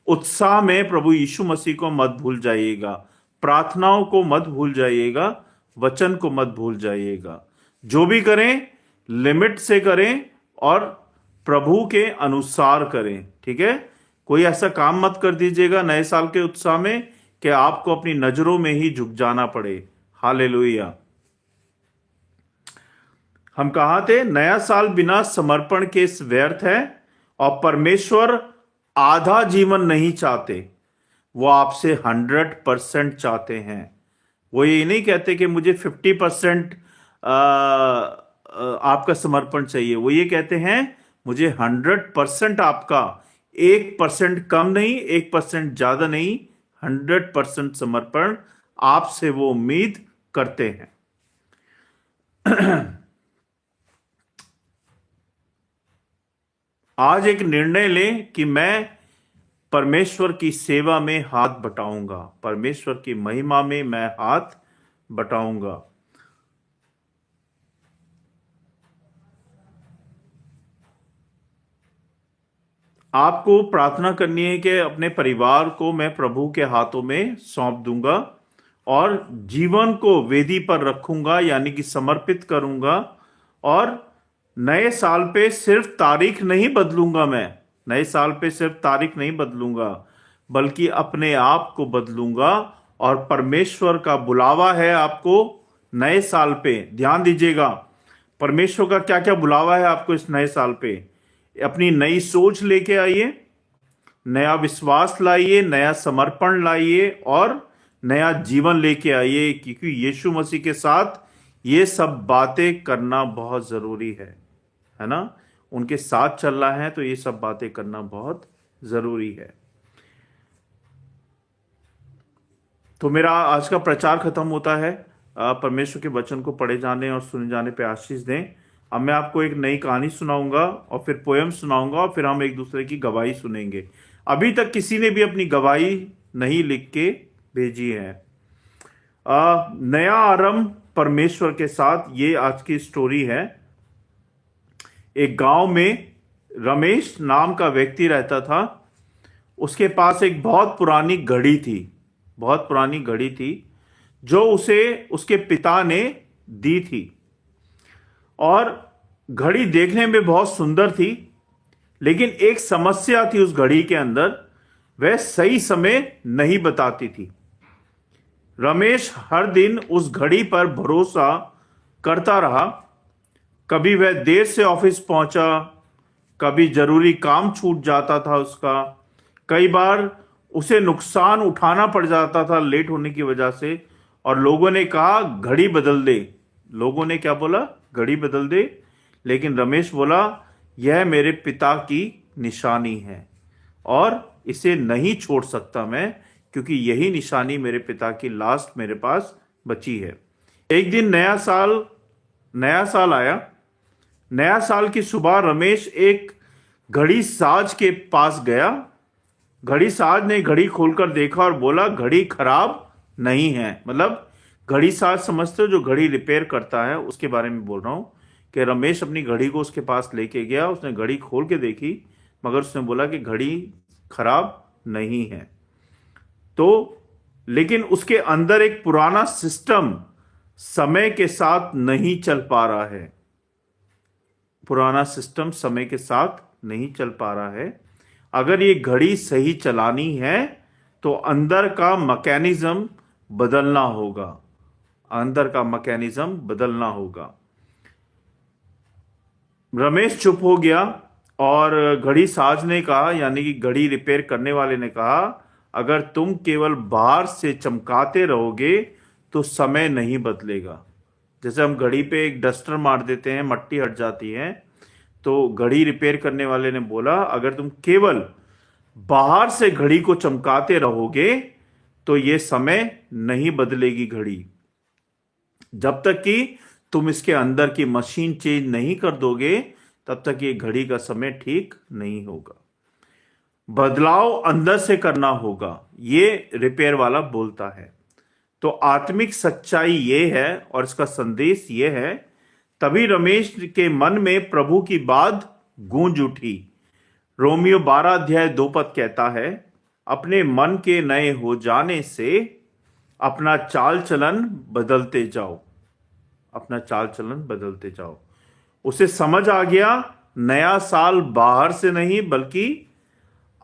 उत्साह में प्रभु यीशु मसीह को मत भूल जाइएगा, प्रार्थनाओं को मत भूल जाइएगा, वचन को मत भूल जाइएगा। जो भी करें लिमिट से करें और प्रभु के अनुसार करें, ठीक है। कोई ऐसा काम मत कर दीजिएगा नए साल के उत्साह में कि आपको अपनी नजरों में ही झुक जाना पड़े। हालेलुया। हम कहा थे नया साल बिना समर्पण के व्यर्थ है, और परमेश्वर आधा जीवन नहीं चाहते, वो आपसे 100% चाहते हैं। वो ये नहीं कहते कि मुझे 50% आपका समर्पण चाहिए, वो ये कहते हैं मुझे 100% आपका, 1% कम नहीं, 1% ज्यादा नहीं, 100% समर्पण आपसे वो उम्मीद करते हैं। आज एक निर्णय लें कि मैं परमेश्वर की सेवा में हाथ बटाऊंगा, परमेश्वर की महिमा में मैं हाथ बटाऊंगा। आपको प्रार्थना करनी है कि अपने परिवार को मैं प्रभु के हाथों में सौंप दूंगा और जीवन को वेदी पर रखूंगा, यानी कि समर्पित करूंगा। और नए साल पे सिर्फ तारीख नहीं बदलूंगा, मैं नए साल पे सिर्फ तारीख नहीं बदलूंगा, बल्कि अपने आप को बदलूंगा। और परमेश्वर का बुलावा है आपको नए साल पे, ध्यान दीजिएगा परमेश्वर का क्या क्या बुलावा है आपको इस नए साल पे। अपनी नई सोच लेके आइए, नया विश्वास लाइए, नया समर्पण लाइए और नया जीवन लेके आइए, क्योंकि यीशु मसीह के साथ ये सब बातें करना बहुत जरूरी है ना। उनके साथ चलना है तो ये सब बातें करना बहुत जरूरी है। तो मेरा आज का प्रचार खत्म होता है। परमेश्वर के वचन को पढ़े जाने और सुने जाने पे आशीष दें। अब मैं आपको एक नई कहानी सुनाऊंगा और फिर पोयम सुनाऊंगा और फिर हम एक दूसरे की गवाही सुनेंगे। अभी तक किसी ने भी अपनी गवाही नहीं लिख के भेजी है। नया आरंभ परमेश्वर के साथ, ये आज की स्टोरी है। एक गांव में रमेश नाम का व्यक्ति रहता था। उसके पास एक बहुत पुरानी घड़ी थी, बहुत पुरानी घड़ी थी जो उसे उसके पिता ने दी थी। और घड़ी देखने में बहुत सुंदर थी, लेकिन एक समस्या थी उस घड़ी के अंदर, वह सही समय नहीं बताती थी। रमेश हर दिन उस घड़ी पर भरोसा करता रहा। कभी वह देर से ऑफिस पहुंचा, कभी जरूरी काम छूट जाता था उसका, कई बार उसे नुकसान उठाना पड़ जाता था लेट होने की वजह से। और लोगों ने कहा घड़ी बदल दे, लोगों ने क्या बोला, घड़ी बदल दे। लेकिन रमेश बोला यह मेरे पिता की निशानी है और इसे नहीं छोड़ सकता मैं, क्योंकि यही निशानी मेरे पिता की लास्ट मेरे पास बची है। एक दिन नया साल आया। नया साल की सुबह रमेश एक घड़ी साज के पास गया। घड़ी साज ने घड़ी खोलकर देखा और बोला घड़ी खराब नहीं है। मतलब घड़ी साज समझते हो, जो घड़ी रिपेयर करता है, उसके बारे में बोल रहा हूं कि रमेश अपनी घड़ी को उसके पास लेके गया। उसने घड़ी खोल के देखी, मगर उसने बोला कि घड़ी खराब नहीं है। तो लेकिन उसके अंदर एक पुराना सिस्टम समय के साथ नहीं चल पा रहा है, पुराना सिस्टम समय के साथ नहीं चल पा रहा है। अगर ये घड़ी सही चलानी है तो अंदर का मैकेनिज्म बदलना होगा, अंदर का मैकेनिज्म बदलना होगा। रमेश चुप हो गया और घड़ी साज ने कहा, यानी कि घड़ी रिपेयर करने वाले ने कहा, अगर तुम केवल बाहर से चमकाते रहोगे तो समय नहीं बदलेगा। जैसे हम घड़ी पे एक डस्टर मार देते हैं, मट्टी हट जाती है। तो घड़ी रिपेयर करने वाले ने बोला अगर तुम केवल बाहर से घड़ी को चमकाते रहोगे तो ये समय नहीं बदलेगी घड़ी। जब तक कि तुम इसके अंदर की मशीन चेंज नहीं कर दोगे तब तक ये घड़ी का समय ठीक नहीं होगा। बदलाव अंदर से करना होगा, ये रिपेयर वाला बोलता है। तो आत्मिक सच्चाई ये है और इसका संदेश ये है, तभी रमेश के मन में प्रभु की बात गूंज उठी। रोमियो 12 अध्याय 2 पद कहता है, अपने मन के नए हो जाने से अपना चाल चलन बदलते जाओ, अपना चाल चलन बदलते जाओ। उसे समझ आ गया, नया साल बाहर से नहीं बल्कि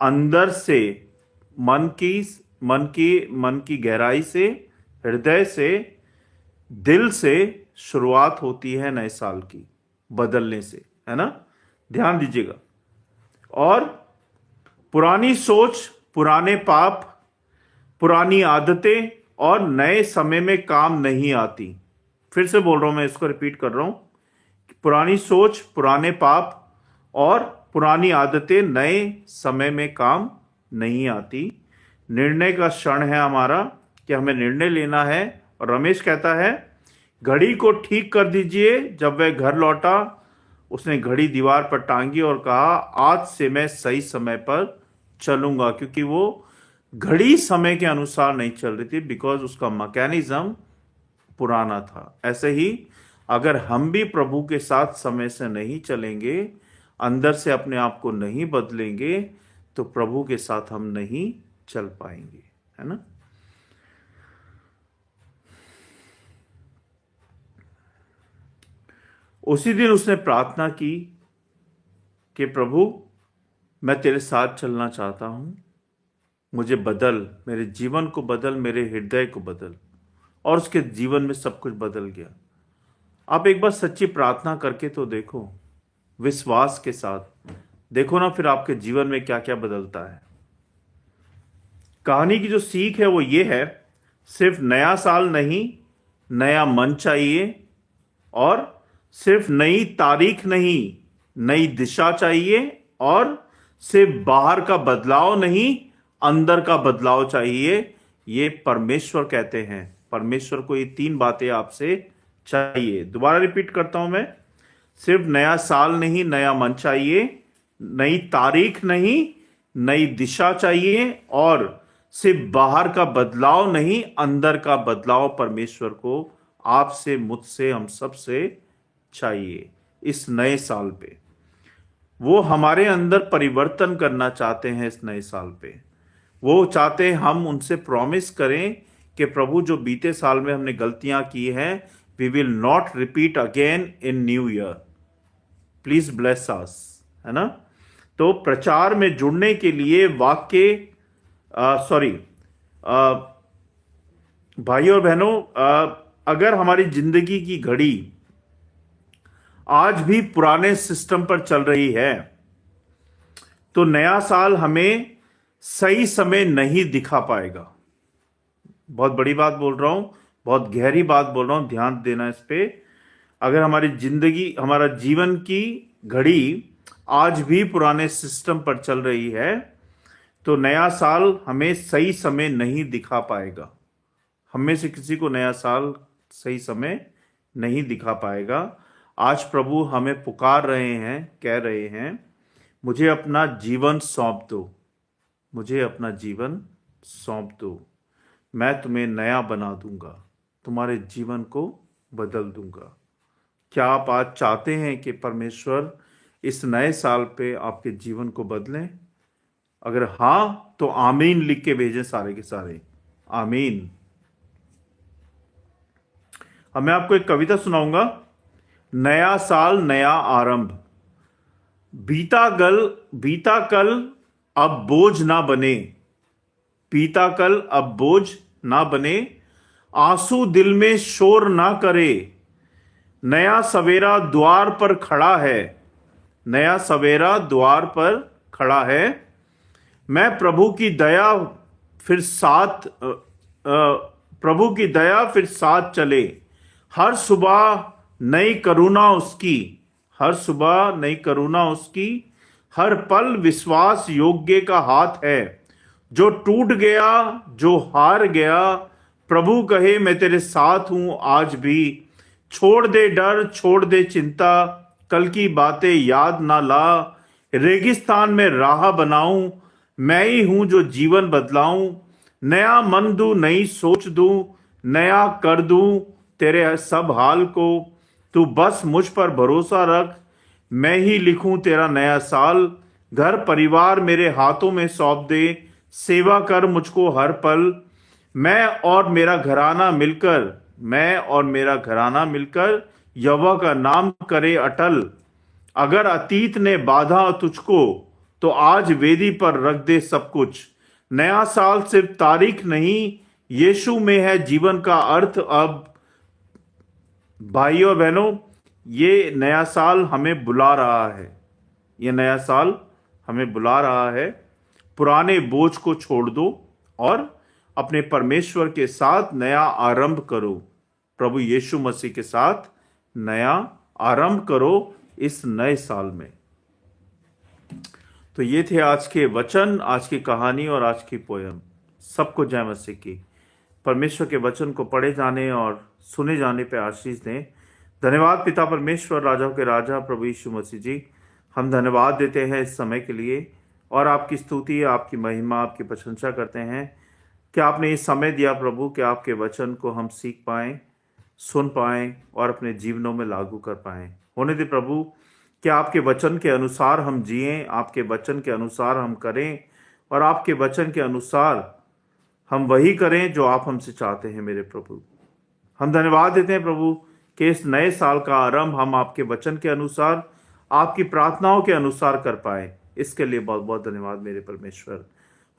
अंदर से, मन की गहराई से, हृदय से, दिल से शुरुआत होती है नए साल की बदलने से, है ना। ध्यान दीजिएगा। और पुरानी सोच, पुराने पाप, पुरानी आदतें और नए समय में काम नहीं आती। फिर से बोल रहा हूं, मैं इसको रिपीट कर रहा हूं। पुरानी सोच, पुराने पाप और पुरानी आदतें नए समय में काम नहीं आती। निर्णय का क्षण है हमारा कि हमें निर्णय लेना है। और रमेश कहता है, घड़ी को ठीक कर दीजिए। जब वह घर लौटा, उसने घड़ी दीवार पर टांगी और कहा, आज से मैं सही समय पर चलूंगा, क्योंकि वो घड़ी समय के अनुसार नहीं चल रही थी, बिकॉज उसका मैकेनिज्म पुराना था। ऐसे ही अगर हम भी प्रभु के साथ समय से नहीं चलेंगे, अंदर से अपने आप को नहीं बदलेंगे, तो प्रभु के साथ हम नहीं चल पाएंगे, है ना। उसी दिन उसने प्रार्थना की कि प्रभु, मैं तेरे साथ चलना चाहता हूं, मुझे बदल, मेरे जीवन को बदल, मेरे हृदय को बदल। और उसके जीवन में सब कुछ बदल गया। आप एक बार सच्ची प्रार्थना करके तो देखो, विश्वास के साथ देखो ना, फिर आपके जीवन में क्या क्या बदलता है। कहानी की जो सीख है वो ये है, सिर्फ नया साल नहीं, नया मन चाहिए। और सिर्फ नई तारीख नहीं, नई दिशा चाहिए। और सिर्फ बाहर का बदलाव नहीं, अंदर का बदलाव चाहिए। ये परमेश्वर कहते हैं। परमेश्वर को ये 3 बातें आपसे चाहिए। दोबारा रिपीट करता हूं मैं, सिर्फ नया साल नहीं, नया मन चाहिए। नई तारीख नहीं, नई दिशा चाहिए। और सिर्फ बाहर का बदलाव नहीं, अंदर का बदलाव परमेश्वर को आपसे, मुझसे, हम सब से चाहिए। इस नए साल पे वो हमारे अंदर परिवर्तन करना चाहते हैं। इस नए साल पे वो चाहते हैं हम उनसे प्रॉमिस करें कि प्रभु, जो बीते साल में हमने गलतियां की हैं, we will not repeat again in new year, please bless us, है ना। तो प्रचार में जुड़ने के लिए वाक्य भाई और बहनों, अगर हमारी जिंदगी की घड़ी आज भी पुराने सिस्टम पर चल रही है, तो नया साल हमें सही समय नहीं दिखा पाएगा। बहुत बड़ी बात बोल रहा हूं, बहुत गहरी बात बोल रहा हूं, ध्यान देना इस पे। अगर हमारी जिंदगी, हमारा जीवन की घड़ी आज भी पुराने सिस्टम पर चल रही है, तो नया साल हमें सही समय नहीं दिखा पाएगा। हम में से किसी को नया साल सही समय नहीं दिखा पाएगा। आज प्रभु हमें पुकार रहे हैं, कह रहे हैं, मुझे अपना जीवन सौंप दो, मुझे अपना जीवन सौंप दो, मैं तुम्हें नया बना दूंगा, तुम्हारे जीवन को बदल दूंगा। क्या आप आज चाहते हैं कि परमेश्वर इस नए साल पे आपके जीवन को बदलें? अगर हां, तो आमीन लिख के भेजें, सारे के सारे आमीन। अब मैं आपको एक कविता सुनाऊंगा। नया साल, नया आरंभ। बीता कल अब बोझ ना बने, बीता कल अब बोझ ना बने, आंसू दिल में शोर ना करे। नया सवेरा द्वार पर खड़ा है, नया सवेरा द्वार पर खड़ा है। मैं प्रभु की दया फिर साथ चले। हर सुबह नई करुणा उसकी, हर सुबह नई करुणा उसकी। हर पल विश्वास योग्य का हाथ है। जो टूट गया, जो हार गया, प्रभु कहे मैं तेरे साथ हूं आज भी। छोड़ दे डर, छोड़ दे चिंता, कल की बातें याद ना ला। रेगिस्तान में राह बनाऊं, मैं ही हूं जो जीवन बदलाऊं। नया मन दूं, नई सोच दूं, नया कर दूं तेरे सब हाल को। तू बस मुझ पर भरोसा रख, मैं ही लिखूं तेरा नया साल। घर परिवार मेरे हाथों में सौंप दे, सेवा कर मुझको हर पल। मैं और मेरा घराना मिलकर यहोवा का नाम करे अटल। अगर अतीत ने बाधा तुझको, तो आज वेदी पर रख दे सब कुछ। नया साल सिर्फ तारीख नहीं, यीशु में है जीवन का अर्थ अब। भाई और बहनों, ये नया साल हमें बुला रहा है। ये नया साल हमें बुला रहा है। पुराने बोझ को छोड़ दो और अपने परमेश्वर के साथ नया आरंभ करो। प्रभु यीशु मसीह के साथ नया आरंभ करो इस नए साल में। तो ये थे आज के वचन, आज की कहानी और आज की पोयम। सबको जय मसीह की। परमेश्वर के वचन को पढ़े जाने और सुने जाने पे आशीष दें। धन्यवाद पिता परमेश्वर, राजाओं के राजा प्रभु यीशु मसीह जी। हम धन्यवाद देते हैं इस समय के लिए और आपकी स्तुति, आपकी महिमा, आपकी प्रशंसा करते हैं कि आपने ये समय दिया प्रभु कि आपके वचन को हम सीख पाएं, सुन पाएं और अपने जीवनों में लागू कर पाएं। होने दे प्रभु कि आपके वचन के अनुसार हम जिएं, आपके वचन के अनुसार हम करें और आपके वचन के अनुसार हम वही करें जो आप हमसे चाहते हैं मेरे प्रभु। हम धन्यवाद देते हैं प्रभु कि इस नए साल का आरंभ हम आपके वचन के अनुसार, आपकी प्रार्थनाओं के अनुसार कर पाए। इसके लिए बहुत बहुत धन्यवाद मेरे परमेश्वर।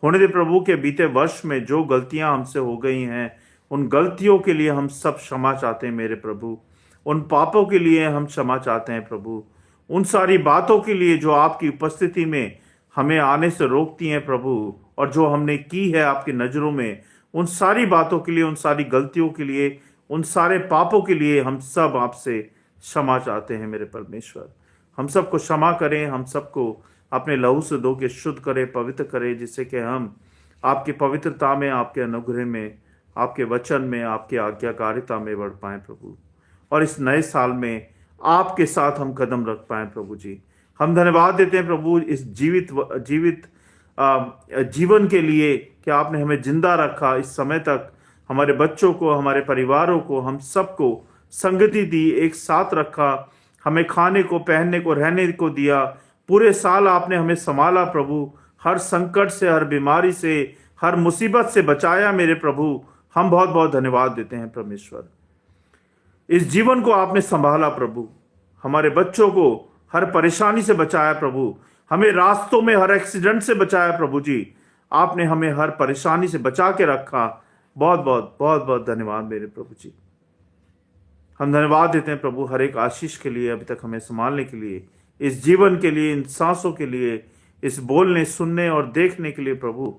होने दे प्रभु के बीते वर्ष में जो गलतियां हमसे हो गई हैं, उन गलतियों के लिए हम सब क्षमा चाहते हैं मेरे प्रभु। उन पापों के लिए हम क्षमा चाहते हैं प्रभु। उन सारी बातों के लिए जो आपकी उपस्थिति में हमें आने से रोकती हैं प्रभु, और जो हमने की है आपकी नज़रों में, उन सारी बातों के लिए, उन सारी गलतियों के लिए, उन सारे पापों के लिए हम सब आपसे क्षमा चाहते हैं मेरे परमेश्वर। हम सबको क्षमा करें, हम सबको अपने लहू से धो के शुद्ध करें, पवित्र करें, जिससे कि हम आपकी पवित्रता में, आपके अनुग्रह में, आपके वचन में, आपकी आज्ञाकारिता में बढ़ पाएं प्रभु। और इस नए साल में आपके साथ हम कदम रख पाएं प्रभु जी। हम धन्यवाद देते हैं प्रभु इस जीवित जीवन के लिए कि आपने हमें जिंदा रखा इस समय तक। हमारे बच्चों को, हमारे परिवारों को, हम सबको संगति दी, एक साथ रखा, हमें खाने को, पहनने को, रहने को दिया। पूरे साल आपने हमें संभाला प्रभु। हर संकट से, हर बीमारी से, हर मुसीबत से बचाया मेरे प्रभु। हम बहुत बहुत धन्यवाद देते हैं परमेश्वर। इस जीवन को आपने संभाला प्रभु। हमारे बच्चों को हर परेशानी से बचाया प्रभु। हमें रास्तों में हर एक्सीडेंट से बचाया प्रभु जी। आपने हमें हर परेशानी से बचा के रखा। बहुत बहुत बहुत बहुत धन्यवाद मेरे प्रभु जी। हम धन्यवाद देते हैं प्रभु हर एक आशीष के लिए, अभी तक हमें संभालने के लिए, इस जीवन के लिए, इन सांसों के लिए, इस बोलने, सुनने और देखने के लिए प्रभु।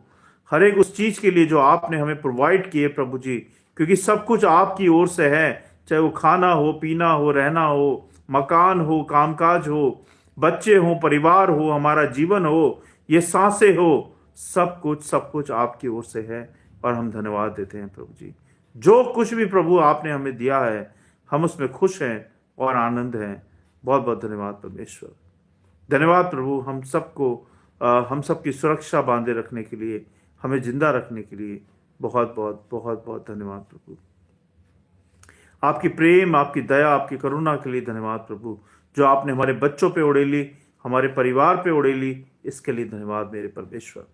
हर एक उस चीज के लिए जो आपने हमें प्रोवाइड किए प्रभु जी, क्योंकि सब कुछ आपकी ओर से है। चाहे वो खाना हो, पीना हो, रहना हो, मकान हो, कामकाज हो, बच्चे हो, परिवार हो, हमारा जीवन हो, ये सांसें हो, सब कुछ आपकी ओर से है। और हम धन्यवाद देते हैं प्रभु जी। जो कुछ भी प्रभु आपने हमें दिया है, हम उसमें खुश हैं और आनंद हैं। बहुत बहुत धन्यवाद परमेश्वर। धन्यवाद प्रभु हम सबकी सुरक्षा बांधे रखने के लिए, हमें जिंदा रखने के लिए बहुत बहुत बहुत बहुत धन्यवाद प्रभु। आपकी प्रेम, आपकी दया, आपकी करुणा के लिए धन्यवाद प्रभु। जो आपने हमारे बच्चों पे उड़ेली, हमारे परिवार पे उड़ेली, इसके लिए धन्यवाद मेरे परमेश्वर।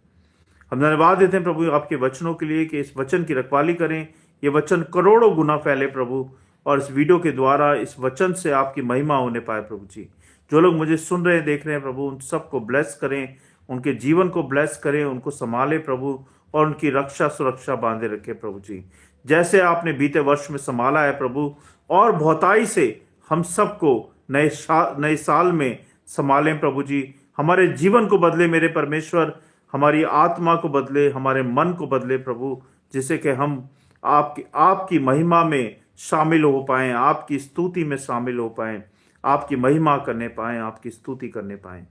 हम धन्यवाद देते हैं प्रभु आपके वचनों के लिए कि इस वचन की रखवाली करें। ये वचन करोड़ों गुना फैले प्रभु, और इस वीडियो के द्वारा इस वचन से आपकी महिमा होने पाए प्रभु जी। जो लोग मुझे सुन रहे हैं, देख रहे हैं प्रभु, उन सबको ब्लेस करें, उनके जीवन को ब्लेस करें, उनको संभाले प्रभु, और उनकी रक्षा सुरक्षा बांधे रखे प्रभु जी। जैसे आपने बीते वर्ष में संभाला है प्रभु, और बहुताई से हम सबको नए साल में संभालें प्रभु जी। हमारे जीवन को बदले मेरे परमेश्वर, हमारी आत्मा को बदले, हमारे मन को बदले प्रभु, जिससे कि हम आपकी महिमा में शामिल हो पाएं, आपकी स्तुति में शामिल हो पाएं, आपकी महिमा करने पाएं, आपकी स्तुति करने पाएं।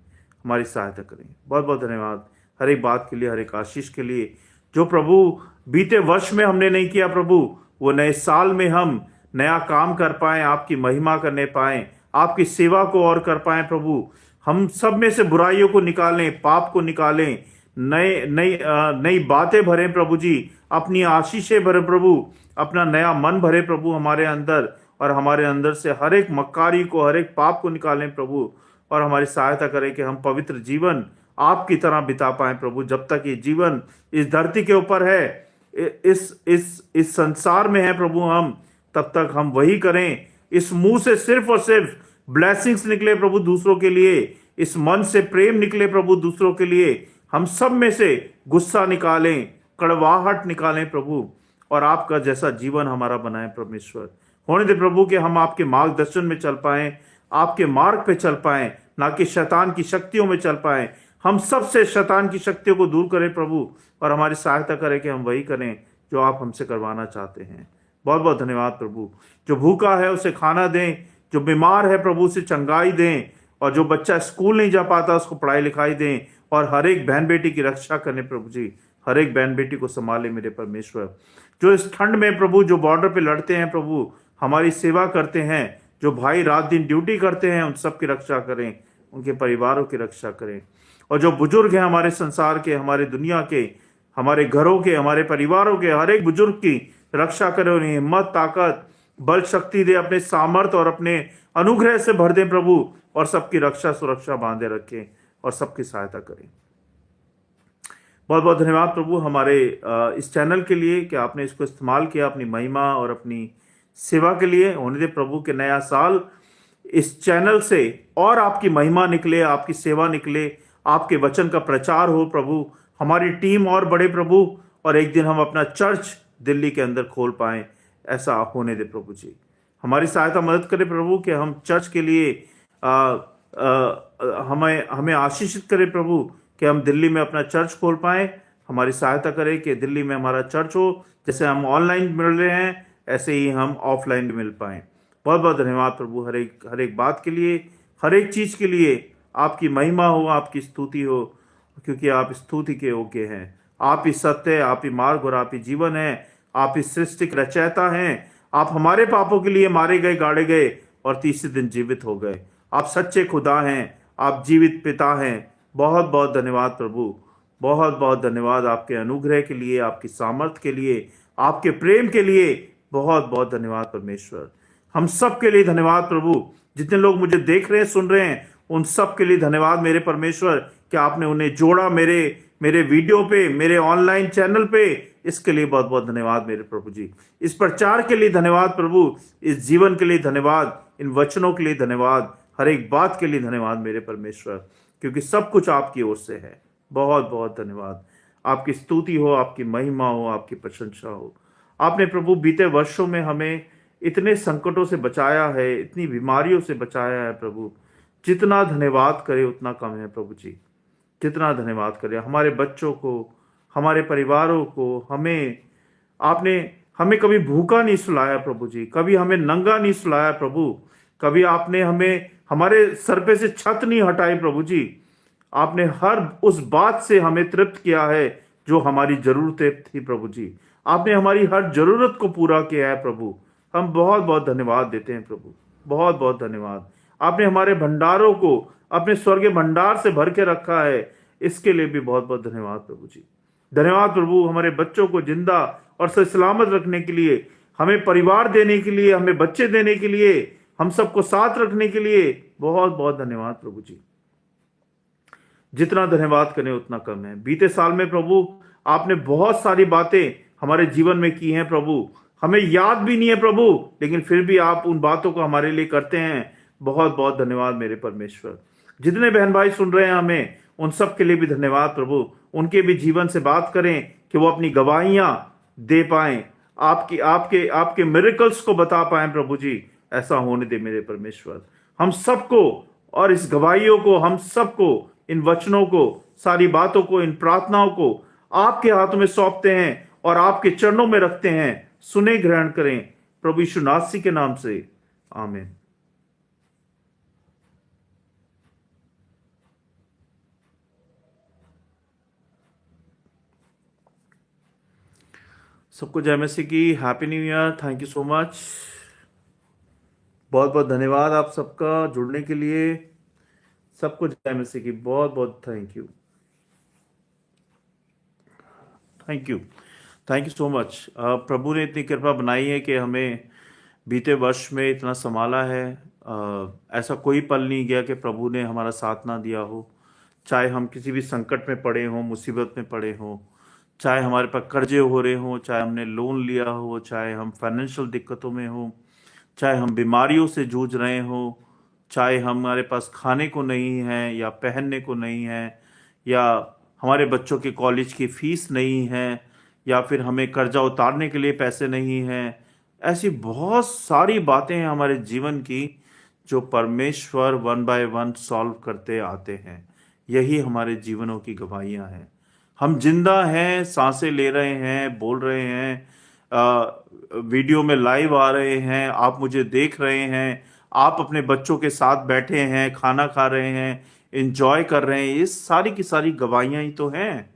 हमारी सहायता करें। बहुत बहुत धन्यवाद हर एक बात के लिए, हर एक आशीष के लिए। जो प्रभु बीते वर्ष में हमने नहीं किया प्रभु, वो नए साल में हम नया काम कर पाएं, आपकी महिमा करने पाएं, आपकी सेवा को और कर पाएं प्रभु। हम सब में से बुराइयों को निकालें, पाप को निकालें, नई बातें भरें प्रभु जी, अपनी आशीषें भरें प्रभु, अपना नया मन भरे प्रभु हमारे अंदर, और हमारे अंदर से हर एक मक्कारी को, हर एक पाप को निकालें प्रभु, और हमारी सहायता करें कि हम पवित्र जीवन आपकी तरह बिता पाएं प्रभु। जब तक ये जीवन इस धरती के ऊपर है, इस संसार में है प्रभु, हम तब तक हम वही करें। इस मुंह से सिर्फ और सिर्फ ब्लेसिंग्स निकले प्रभु दूसरों के लिए, इस मन से प्रेम निकले प्रभु दूसरों के लिए। हम सब में से गुस्सा निकालें, कड़वाहट निकालें प्रभु, और आपका जैसा जीवन हमारा बनाए परमेश्वर। होने दे प्रभु कि हम आपके मार्गदर्शन में चल पाएं, आपके मार्ग पे चल पाएं, ना कि शैतान की शक्तियों में चल पाएं। हम सब से शैतान की शक्तियों को दूर करें प्रभु, और हमारी सहायता करें कि हम वही करें जो आप हमसे करवाना चाहते हैं। बहुत बहुत धन्यवाद प्रभु। जो भूखा है उसे खाना दें, जो बीमार है प्रभु उसे चंगाई दें, और जो बच्चा स्कूल नहीं जा पाता उसको पढ़ाई लिखाई दें, और हर एक बहन बेटी की रक्षा करें प्रभु जी। हर एक बहन बेटी को संभाले मेरे परमेश्वर। जो इस ठंड में प्रभु, जो बॉर्डर पे लड़ते हैं प्रभु, हमारी सेवा करते हैं, जो भाई रात दिन ड्यूटी करते हैं, उन सब की रक्षा करें, उनके परिवारों की रक्षा करें। और जो बुजुर्ग हैं हमारे संसार के, हमारे दुनिया के, हमारे घरों के, हमारे परिवारों के, हर एक बुजुर्ग की रक्षा करें, उन्हें हिम्मत, ताकत, बल, शक्ति दे, अपने सामर्थ्य और अपने अनुग्रह से भर दें प्रभु, और सबकी रक्षा सुरक्षा बांधे रखें, और सबकी सहायता करें। बहुत बहुत धन्यवाद प्रभु हमारे इस चैनल के लिए कि आपने इसको इस्तेमाल किया अपनी महिमा और अपनी सेवा के लिए। होने दे प्रभु के नया साल इस चैनल से और आपकी महिमा निकले, आपकी सेवा निकले, आपके वचन का प्रचार हो प्रभु। हमारी टीम और बड़े प्रभु, और एक दिन हम अपना चर्च दिल्ली के अंदर खोल पाएं, ऐसा होने दे प्रभु जी। हमारी सहायता मदद करें प्रभु कि हम चर्च के लिए हमें आशीषित करें प्रभु कि हम दिल्ली में अपना चर्च खोल पाएं। हमारी सहायता करें कि दिल्ली में हमारा चर्च हो, जैसे हम ऑनलाइन मिल रहे हैं ऐसे ही हम ऑफलाइन मिल पाएं। बहुत बहुत धन्यवाद प्रभु हर एक बात के लिए, हर एक चीज़ के लिए। आपकी महिमा हो, आपकी स्तुति हो, क्योंकि आप स्तुति के योग्य हैं। आप ही सत्य, आप ही मार्ग और आप ही जीवन है। आप ही सृष्टि के रचयिता हैं। आप हमारे पापों के लिए मारे गए, गाड़े गए, और तीसरे दिन जीवित हो गए। आप सच्चे खुदा हैं, आप जीवित पिता हैं। बहुत बहुत धन्यवाद प्रभु, बहुत बहुत धन्यवाद आपके अनुग्रह के लिए, आपकी सामर्थ के लिए, आपके प्रेम के लिए। बहुत बहुत धन्यवाद परमेश्वर। हम सब के लिए धन्यवाद प्रभु। जितने लोग मुझे देख रहे हैं, सुन रहे हैं, उन सब के लिए धन्यवाद मेरे परमेश्वर कि आपने उन्हें जोड़ा मेरे वीडियो पे, मेरे ऑनलाइन चैनल पे। इसके लिए बहुत बहुत धन्यवाद मेरे प्रभु जी। इस प्रचार के लिए धन्यवाद प्रभु, इस जीवन के लिए धन्यवाद, इन वचनों के लिए धन्यवाद, हर एक बात के लिए धन्यवाद मेरे परमेश्वर, क्योंकि सब कुछ आपकी ओर से है। बहुत बहुत धन्यवाद। आपकी स्तुति हो, आपकी महिमा हो, आपकी प्रशंसा हो। आपने प्रभु बीते वर्षों में हमें इतने संकटों से बचाया है, इतनी बीमारियों से बचाया है प्रभु। जितना धन्यवाद करे उतना कम है प्रभु जी। जितना धन्यवाद करें हमारे बच्चों को, हमारे परिवारों को, आपने हमें कभी भूखा नहीं सुलाया प्रभु जी, कभी हमें नंगा नहीं सुलाया प्रभु, कभी आपने हमें हमारे सर पे से छत नहीं हटाई प्रभु जी। आपने हर उस बात से हमें तृप्त किया है जो हमारी जरूरतें थी प्रभु जी। आपने हमारी हर जरूरत को पूरा किया है प्रभु। हम बहुत बहुत धन्यवाद देते हैं प्रभु, बहुत बहुत धन्यवाद। आपने हमारे भंडारों को अपने स्वर्गीय भंडार से भर के रखा है, इसके लिए भी बहुत बहुत धन्यवाद प्रभु जी। धन्यवाद प्रभु हमारे बच्चों को जिंदा और सलामत रखने के लिए, हमें परिवार देने के लिए, हमें बच्चे देने के लिए, हम सबको साथ रखने के लिए। बहुत बहुत धन्यवाद प्रभु जी। जितना धन्यवाद करें उतना कम है। बीते साल में प्रभु आपने बहुत सारी बातें हमारे जीवन में की हैं प्रभु, हमें याद भी नहीं है प्रभु, लेकिन फिर भी आप उन बातों को हमारे लिए करते हैं। बहुत बहुत धन्यवाद मेरे परमेश्वर। जितने बहन भाई सुन रहे हैं हमें, उन सब के लिए भी धन्यवाद प्रभु। उनके भी जीवन से बात करें कि वो अपनी गवाहियां दे पाएं, आपकी आपके आपके मिरेकल्स को बता पाएं प्रभु जी। ऐसा होने दे मेरे परमेश्वर। हम सबको और इस गवाहियों को, हम सबको, इन वचनों को, सारी बातों को, इन प्रार्थनाओं को आपके हाथों में सौंपते हैं और आपके चरणों में रखते हैं। सुने, ग्रहण करें प्रभु यीशु नासरी के नाम से, आमीन। सबको जय मसीह की, happy new year. Thank you so much. बहुत बहुत धन्यवाद आप सबका जुड़ने के लिए। सबको जय मसीह की, बहुत बहुत thank you, thank you, thank you so much. प्रभु ने इतनी कृपा बनाई है कि हमें बीते वर्ष में इतना संभाला है, ऐसा कोई पल नहीं गया कि प्रभु ने हमारा साथ ना दिया हो। चाहे हम किसी भी संकट में पड़े हों, मुसीबत में पड़े हों, चाहे हमारे पास कर्जे हो रहे हों, चाहे हमने लोन लिया हो, चाहे हम फाइनेंशियल दिक्कतों में हों, चाहे हम बीमारियों से जूझ रहे हों, चाहे हमारे पास खाने को नहीं है या पहनने को नहीं है, या हमारे बच्चों के कॉलेज की फीस नहीं है, या फिर हमें कर्जा उतारने के लिए पैसे नहीं हैं। ऐसी बहुत सारी बातें हैं हमारे जीवन की जो परमेश्वर वन बाय वन सॉल्व करते आते हैं। यही हमारे जीवनों की गवाहियां हैं। हम जिंदा हैं, सांसें ले रहे हैं, बोल रहे हैं, वीडियो में लाइव आ रहे हैं, आप मुझे देख रहे हैं, आप अपने बच्चों के साथ बैठे हैं, खाना खा रहे हैं, एंजॉय कर रहे हैं। ये सारी की सारी गवाहियां ही तो हैं।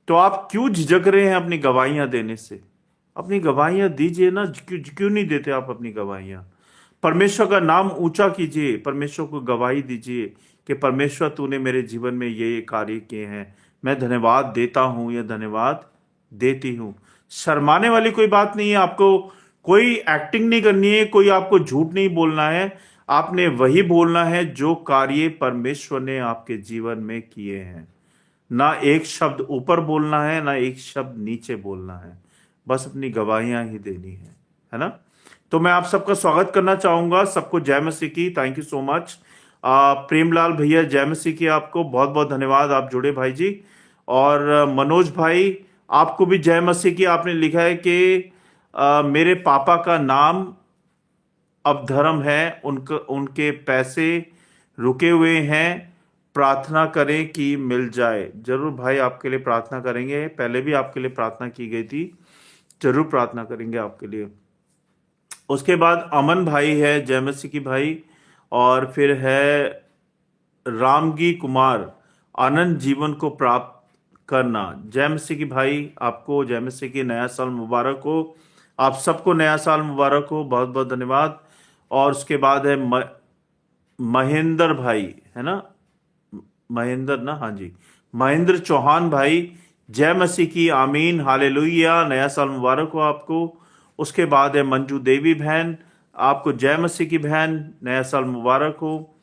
तो आप क्यों झिझक रहे हैं अपनी गवाहियां देने से? अपनी गवाहियां दीजिए ना। क्यों क्यों नहीं देते आप अपनी गवाहियां? परमेश्वर का नाम ऊंचा कीजिए, परमेश्वर को गवाही दीजिए कि परमेश्वर तूने मेरे जीवन में ये कार्य किए हैं, मैं धन्यवाद देता हूं या धन्यवाद देती हूं। शर्माने वाली कोई बात नहीं है। आपको कोई एक्टिंग नहीं करनी है, कोई आपको झूठ नहीं बोलना है। आपने वही बोलना है जो कार्य परमेश्वर ने आपके जीवन में किए हैं। ना एक शब्द ऊपर बोलना है, ना एक शब्द नीचे बोलना है, बस अपनी गवाहियां ही देनी है ना। तो मैं आप सबका स्वागत करना चाहूंगा। सबको जय मसीह की। Thank you so much. Premlal भैया, जय मसीह की। आपको बहुत बहुत धन्यवाद, आप जुड़े भाई जी। और मनोज भाई, आपको भी जय मसीह की। आपने लिखा है कि मेरे पापा का नाम अवधर्म है, उनके पैसे रुके हुए हैं, प्रार्थना करें कि मिल जाए। जरूर भाई, आपके लिए प्रार्थना करेंगे। पहले भी आपके लिए प्रार्थना की गई थी, जरूर प्रार्थना करेंगे आपके लिए। उसके बाद अमन भाई है, जय मसीह की भाई। और फिर है रामगी कुमार, आनंद जीवन को प्राप्त करना। जय मसीह की भाई, आपको जय मसीह की। नया साल मुबारक हो, आप सबको नया साल मुबारक हो। बहुत बहुत धन्यवाद। और उसके बाद है महेंद्र भाई, है ना, महेंद्र ना, हाँ जी, महेंद्र चौहान भाई, जय मसीह की। आमीन, हालेलुया, नया साल मुबारक हो आपको। उसके बाद है मंजू देवी बहन, आपको जय मसीह की बहन, नया साल मुबारक हो।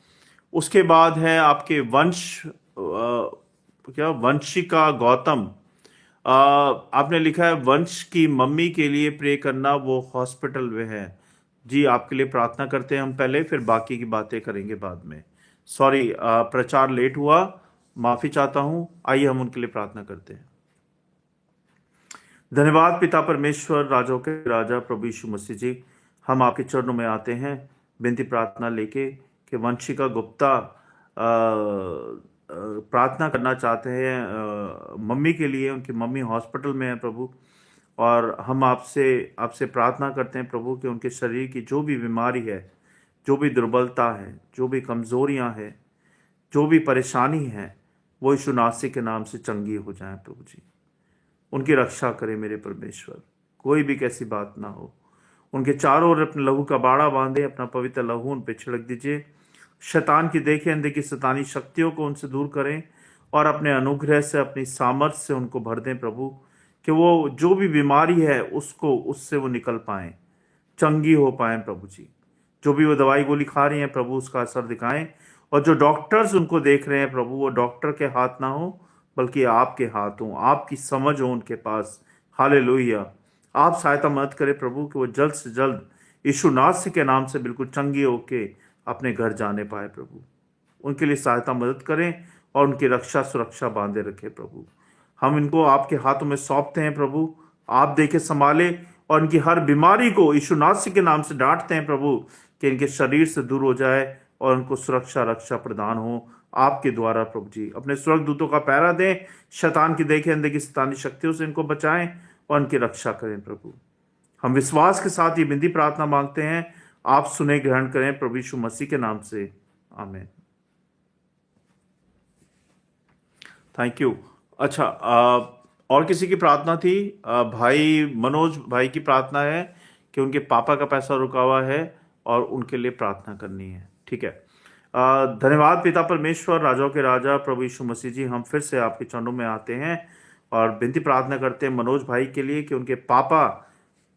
उसके बाद है आपके क्या वंशिका गौतम, आपने लिखा है वंश की मम्मी के लिए प्रे करना, वो हॉस्पिटल में है। जी, आपके लिए प्रार्थना करते हैं हम पहले, फिर बाकी की बातें करेंगे बाद में। सॉरी, प्रचार लेट हुआ, माफी चाहता हूं। आइए हम उनके लिए प्रार्थना करते हैं। धन्यवाद पिता परमेश्वर, राजाओं के राजा प्रभु यीशु मसीह जी, हम आपके चरणों में आते हैं विनती प्रार्थना लेके कि वंशिका गुप्ता प्रार्थना करना चाहते हैं मम्मी के लिए। उनकी मम्मी हॉस्पिटल में है प्रभु, और हम आपसे आपसे प्रार्थना करते हैं प्रभु कि उनके शरीर की जो भी बीमारी है, जो भी दुर्बलता है, जो भी कमजोरियां हैं, जो भी परेशानी है, वो यीशु नासरी के नाम से चंगी हो जाए प्रभु जी। उनकी रक्षा करें मेरे परमेश्वर, कोई भी कैसी बात ना हो। उनके चारों ओर अपने लहू का बाड़ा बांधे, अपना पवित्र लहू उन पर छिड़क दीजिए। शैतान की देखे अंधे शैतानी शक्तियों को उनसे दूर करें, और अपने अनुग्रह से, अपनी सामर्थ्य से उनको भर दें प्रभु, कि वो जो भी बीमारी है उससे वो निकल पाएं, चंगी हो पाएं प्रभु जी। जो भी वो दवाई गोली खा रही हैं प्रभु, उसका असर दिखाएं। और जो डॉक्टर्स उनको देख रहे हैं प्रभु, वो डॉक्टर के हाथ ना हो, बल्कि आपके हाथ हो, आपकी समझ हो उनके पास। हालेलुया। आप सहायता मदद करें प्रभु कि वो जल्द से जल्द यीशु नासरी के नाम से बिल्कुल चंगी होके अपने घर जाने पाए प्रभु। उनके लिए सहायता मदद करें और उनकी रक्षा सुरक्षा बांधे रखें प्रभु। हम इनको आपके हाथों में सौंपते हैं प्रभु, आप देखे संभाले, और इनकी हर बीमारी को यीशु नासरी के नाम से डांटते हैं प्रभु कि इनके शरीर से दूर हो जाए और उनको सुरक्षा रक्षा प्रदान हो आपके द्वारा प्रभु जी। अपने स्वर्गदूतों का पहरा दें, शैतान की देखे अंधे की शैतानी शक्तियों से इनको बचाएं और इनकी रक्षा करें प्रभु। हम विश्वास के साथ ये विनती प्रार्थना मांगते हैं, आप सुने ग्रहण करें प्रभु यीशु मसीह के नाम से, आमीन। Thank you. अच्छा, और किसी की प्रार्थना थी? भाई मनोज भाई की प्रार्थना है कि उनके पापा का पैसा रुका हुआ है और उनके लिए प्रार्थना करनी है। ठीक है, धन्यवाद पिता परमेश्वर, राजाओं के राजा प्रभु यीशु मसीह जी, हम फिर से आपके चरणों में आते हैं और विनती प्रार्थना करते हैं मनोज भाई के लिए कि उनके पापा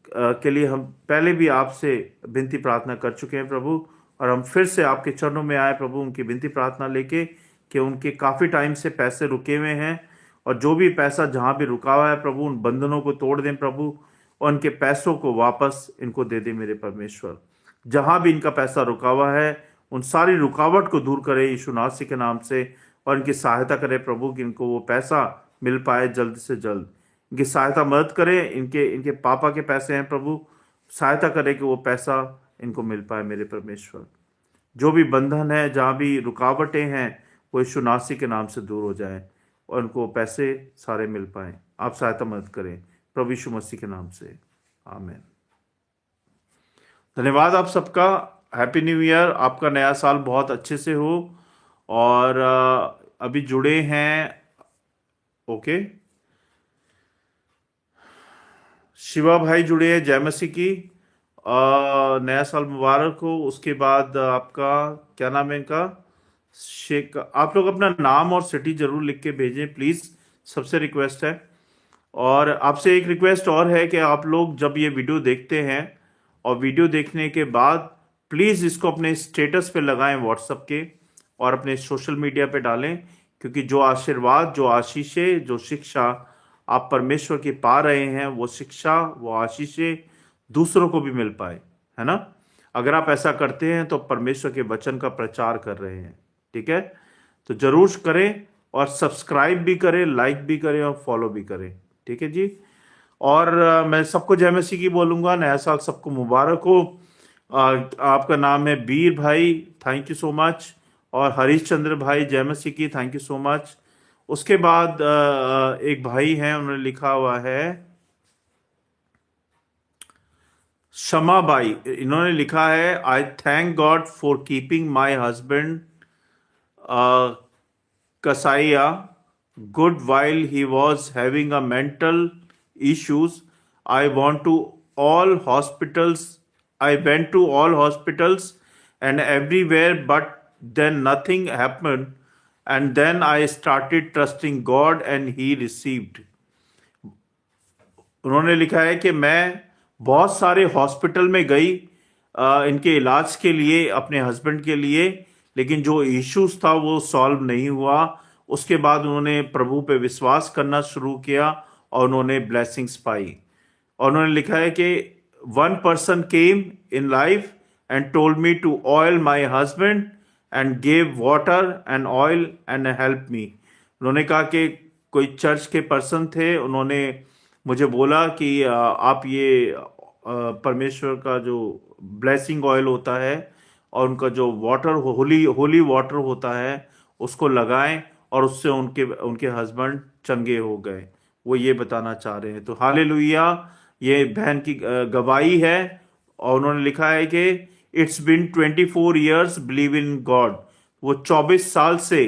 के लिए हम पहले भी आपसे विनती प्रार्थना कर चुके हैं प्रभु, और हम फिर से आपके चरणों में आए प्रभु उनकी विनती प्रार्थना लेके कि उनके काफ़ी टाइम से पैसे रुके हुए हैं, और जो भी पैसा जहाँ भी रुका हुआ है प्रभु उन बंधनों को तोड़ दें प्रभु, और उनके पैसों को वापस इनको दे दें मेरे परमेश्वर। जहाँ भी इनका पैसा रुका हुआ है उन सारी रुकावट को दूर करें यीशु नासरी के नाम से, और इनकी सहायता करें प्रभु कि इनको वो पैसा मिल पाए जल्द से जल्द। इनकी सहायता मदद करें, इनके पापा के पैसे हैं प्रभु, सहायता करें कि वो पैसा इनको मिल पाए मेरे परमेश्वर। जो भी बंधन है, जहाँ भी रुकावटें हैं, वो यीशु नासरी के नाम से दूर हो जाए और उनको पैसे सारे मिल पाए। आप सहायता मदद करें प्रभु यीशु मसीह के नाम से, आमीन। धन्यवाद आप सबका। Happy new year. आपका नया साल बहुत अच्छे से हो। और अभी जुड़े हैं, ओके, शिवा भाई जुड़े हैं, जय मसीह की। नया साल मुबारक हो। उसके बाद आपका क्या नाम है इनका, शेख। आप लोग अपना नाम और सिटी जरूर लिख के भेजें प्लीज़, सबसे रिक्वेस्ट है। और आपसे एक रिक्वेस्ट और है कि आप लोग जब ये वीडियो देखते हैं और वीडियो देखने के बाद प्लीज़ इसको अपने स्टेटस पे लगाएं व्हाट्सएप के, और अपने सोशल मीडिया पे डालें, क्योंकि जो आशीर्वाद, जो आशीषें, जो शिक्षा आप परमेश्वर की पा रहे हैं, वो शिक्षा, वो आशीषें दूसरों को भी मिल पाए, है ना। अगर आप ऐसा करते हैं तो परमेश्वर के वचन का प्रचार कर रहे हैं, ठीक है। तो जरूर करें, और सब्सक्राइब भी करें, लाइक भी करें और फॉलो भी करें, ठीक है जी। और मैं सबको जय मसीह की बोलूँगा। नया साल सबको मुबारक हो। आपका नाम है बीर भाई, थैंक यू सो मच। और हरीश चंद्र भाई, जय मसीह की, थैंक यू सो मच। उसके बाद एक भाई हैं, उन्होंने लिखा हुआ है शमा बाई, इन्होंने लिखा है I thank God for keeping my husband कसाइया good while he was having a mental issues. I went to all hospitals and everywhere, but then nothing happened, and then I started trusting God and he received. उन्होंने लिखा है कि मैं बहुत सारे hospital में गई इनके इलाज के लिए, अपने हस्बैंड के लिए, लेकिन जो इश्यूज था वो सॉल्व नहीं हुआ। उसके बाद उन्होंने प्रभु पे विश्वास करना शुरू किया और उन्होंने ब्लेसिंग्स पाई। और उन्होंने लिखा है कि one person came in life and told me to oil my husband and gave water and oil and help me. उन्होंने कहा कि कोई चर्च के पर्सन थे, उन्होंने मुझे बोला कि आप ये परमेश्वर का जो ब्लेसिंग ऑयल होता है और उनका जो वाटर होली वाटर होता है उसको लगाएं, और उससे उनके हस्बैंड चंगे हो गए। वो ये बताना चाह रहे हैं। तो हालेलुया, ये बहन की गवाही है। और उन्होंने लिखा है कि it's been 24 years believe in God. वो 24 साल से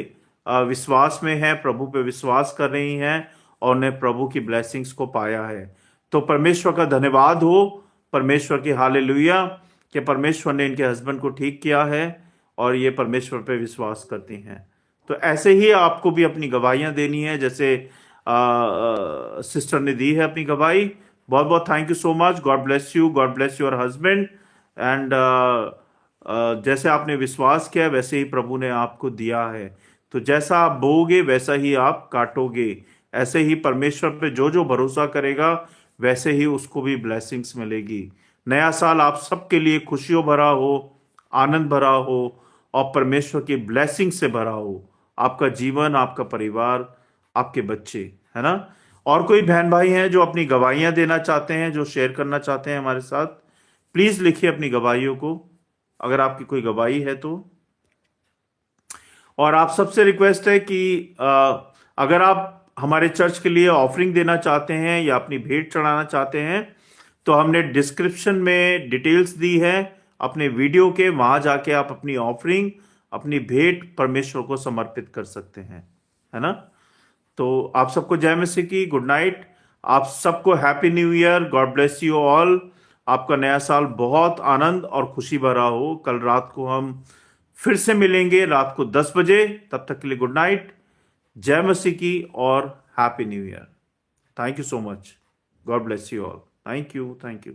विश्वास में है, प्रभु पे विश्वास कर रही हैं और उन्हें प्रभु की ब्लेसिंग्स को पाया है। तो परमेश्वर का धन्यवाद हो, परमेश्वर की हालेलुया, कि परमेश्वर ने इनके हस्बैंड को ठीक किया है और ये परमेश्वर पे विश्वास करती हैं। तो ऐसे ही आपको भी अपनी गवाहियां देनी है, जैसे सिस्टर ने दी है अपनी गवाही। बहुत बहुत thank you so much. God bless you, God bless your husband. And जैसे आपने विश्वास किया वैसे ही प्रभु ने आपको दिया है। तो जैसा आप बोओगे वैसा ही आप काटोगे। ऐसे ही परमेश्वर पे जो जो भरोसा करेगा वैसे ही उसको भी ब्लेसिंग्स मिलेगी। नया साल आप सबके लिए खुशियों भरा हो, आनंद भरा हो और परमेश्वर की ब्लेसिंग से भरा हो। आपका जीवन, आपका परिवार, आपके बच्चे, है ना। और कोई बहन भाई हैं जो अपनी गवाहियां देना चाहते हैं, जो शेयर करना चाहते हैं हमारे साथ, प्लीज लिखिए अपनी गवाहियों को, अगर आपकी कोई गवाही है तो। और आप सबसे रिक्वेस्ट है कि अगर आप हमारे चर्च के लिए ऑफरिंग देना चाहते हैं या अपनी भेंट चढ़ाना चाहते हैं तो हमने डिस्क्रिप्शन में डिटेल्स दी है अपने वीडियो के, वहां जाके आप अपनी ऑफरिंग, अपनी भेंट परमेश्वर को समर्पित कर सकते हैं, है ना। तो आप सबको जय मसीह की, गुड नाइट। आप सबको happy new year, God bless you all. आपका नया साल बहुत आनंद और खुशी भरा हो। कल रात को हम फिर से मिलेंगे, रात को 10 बजे। तब तक के लिए गुड नाइट, जय मसीह की और happy new year. Thank you so much. God bless you all. Thank you, thank you.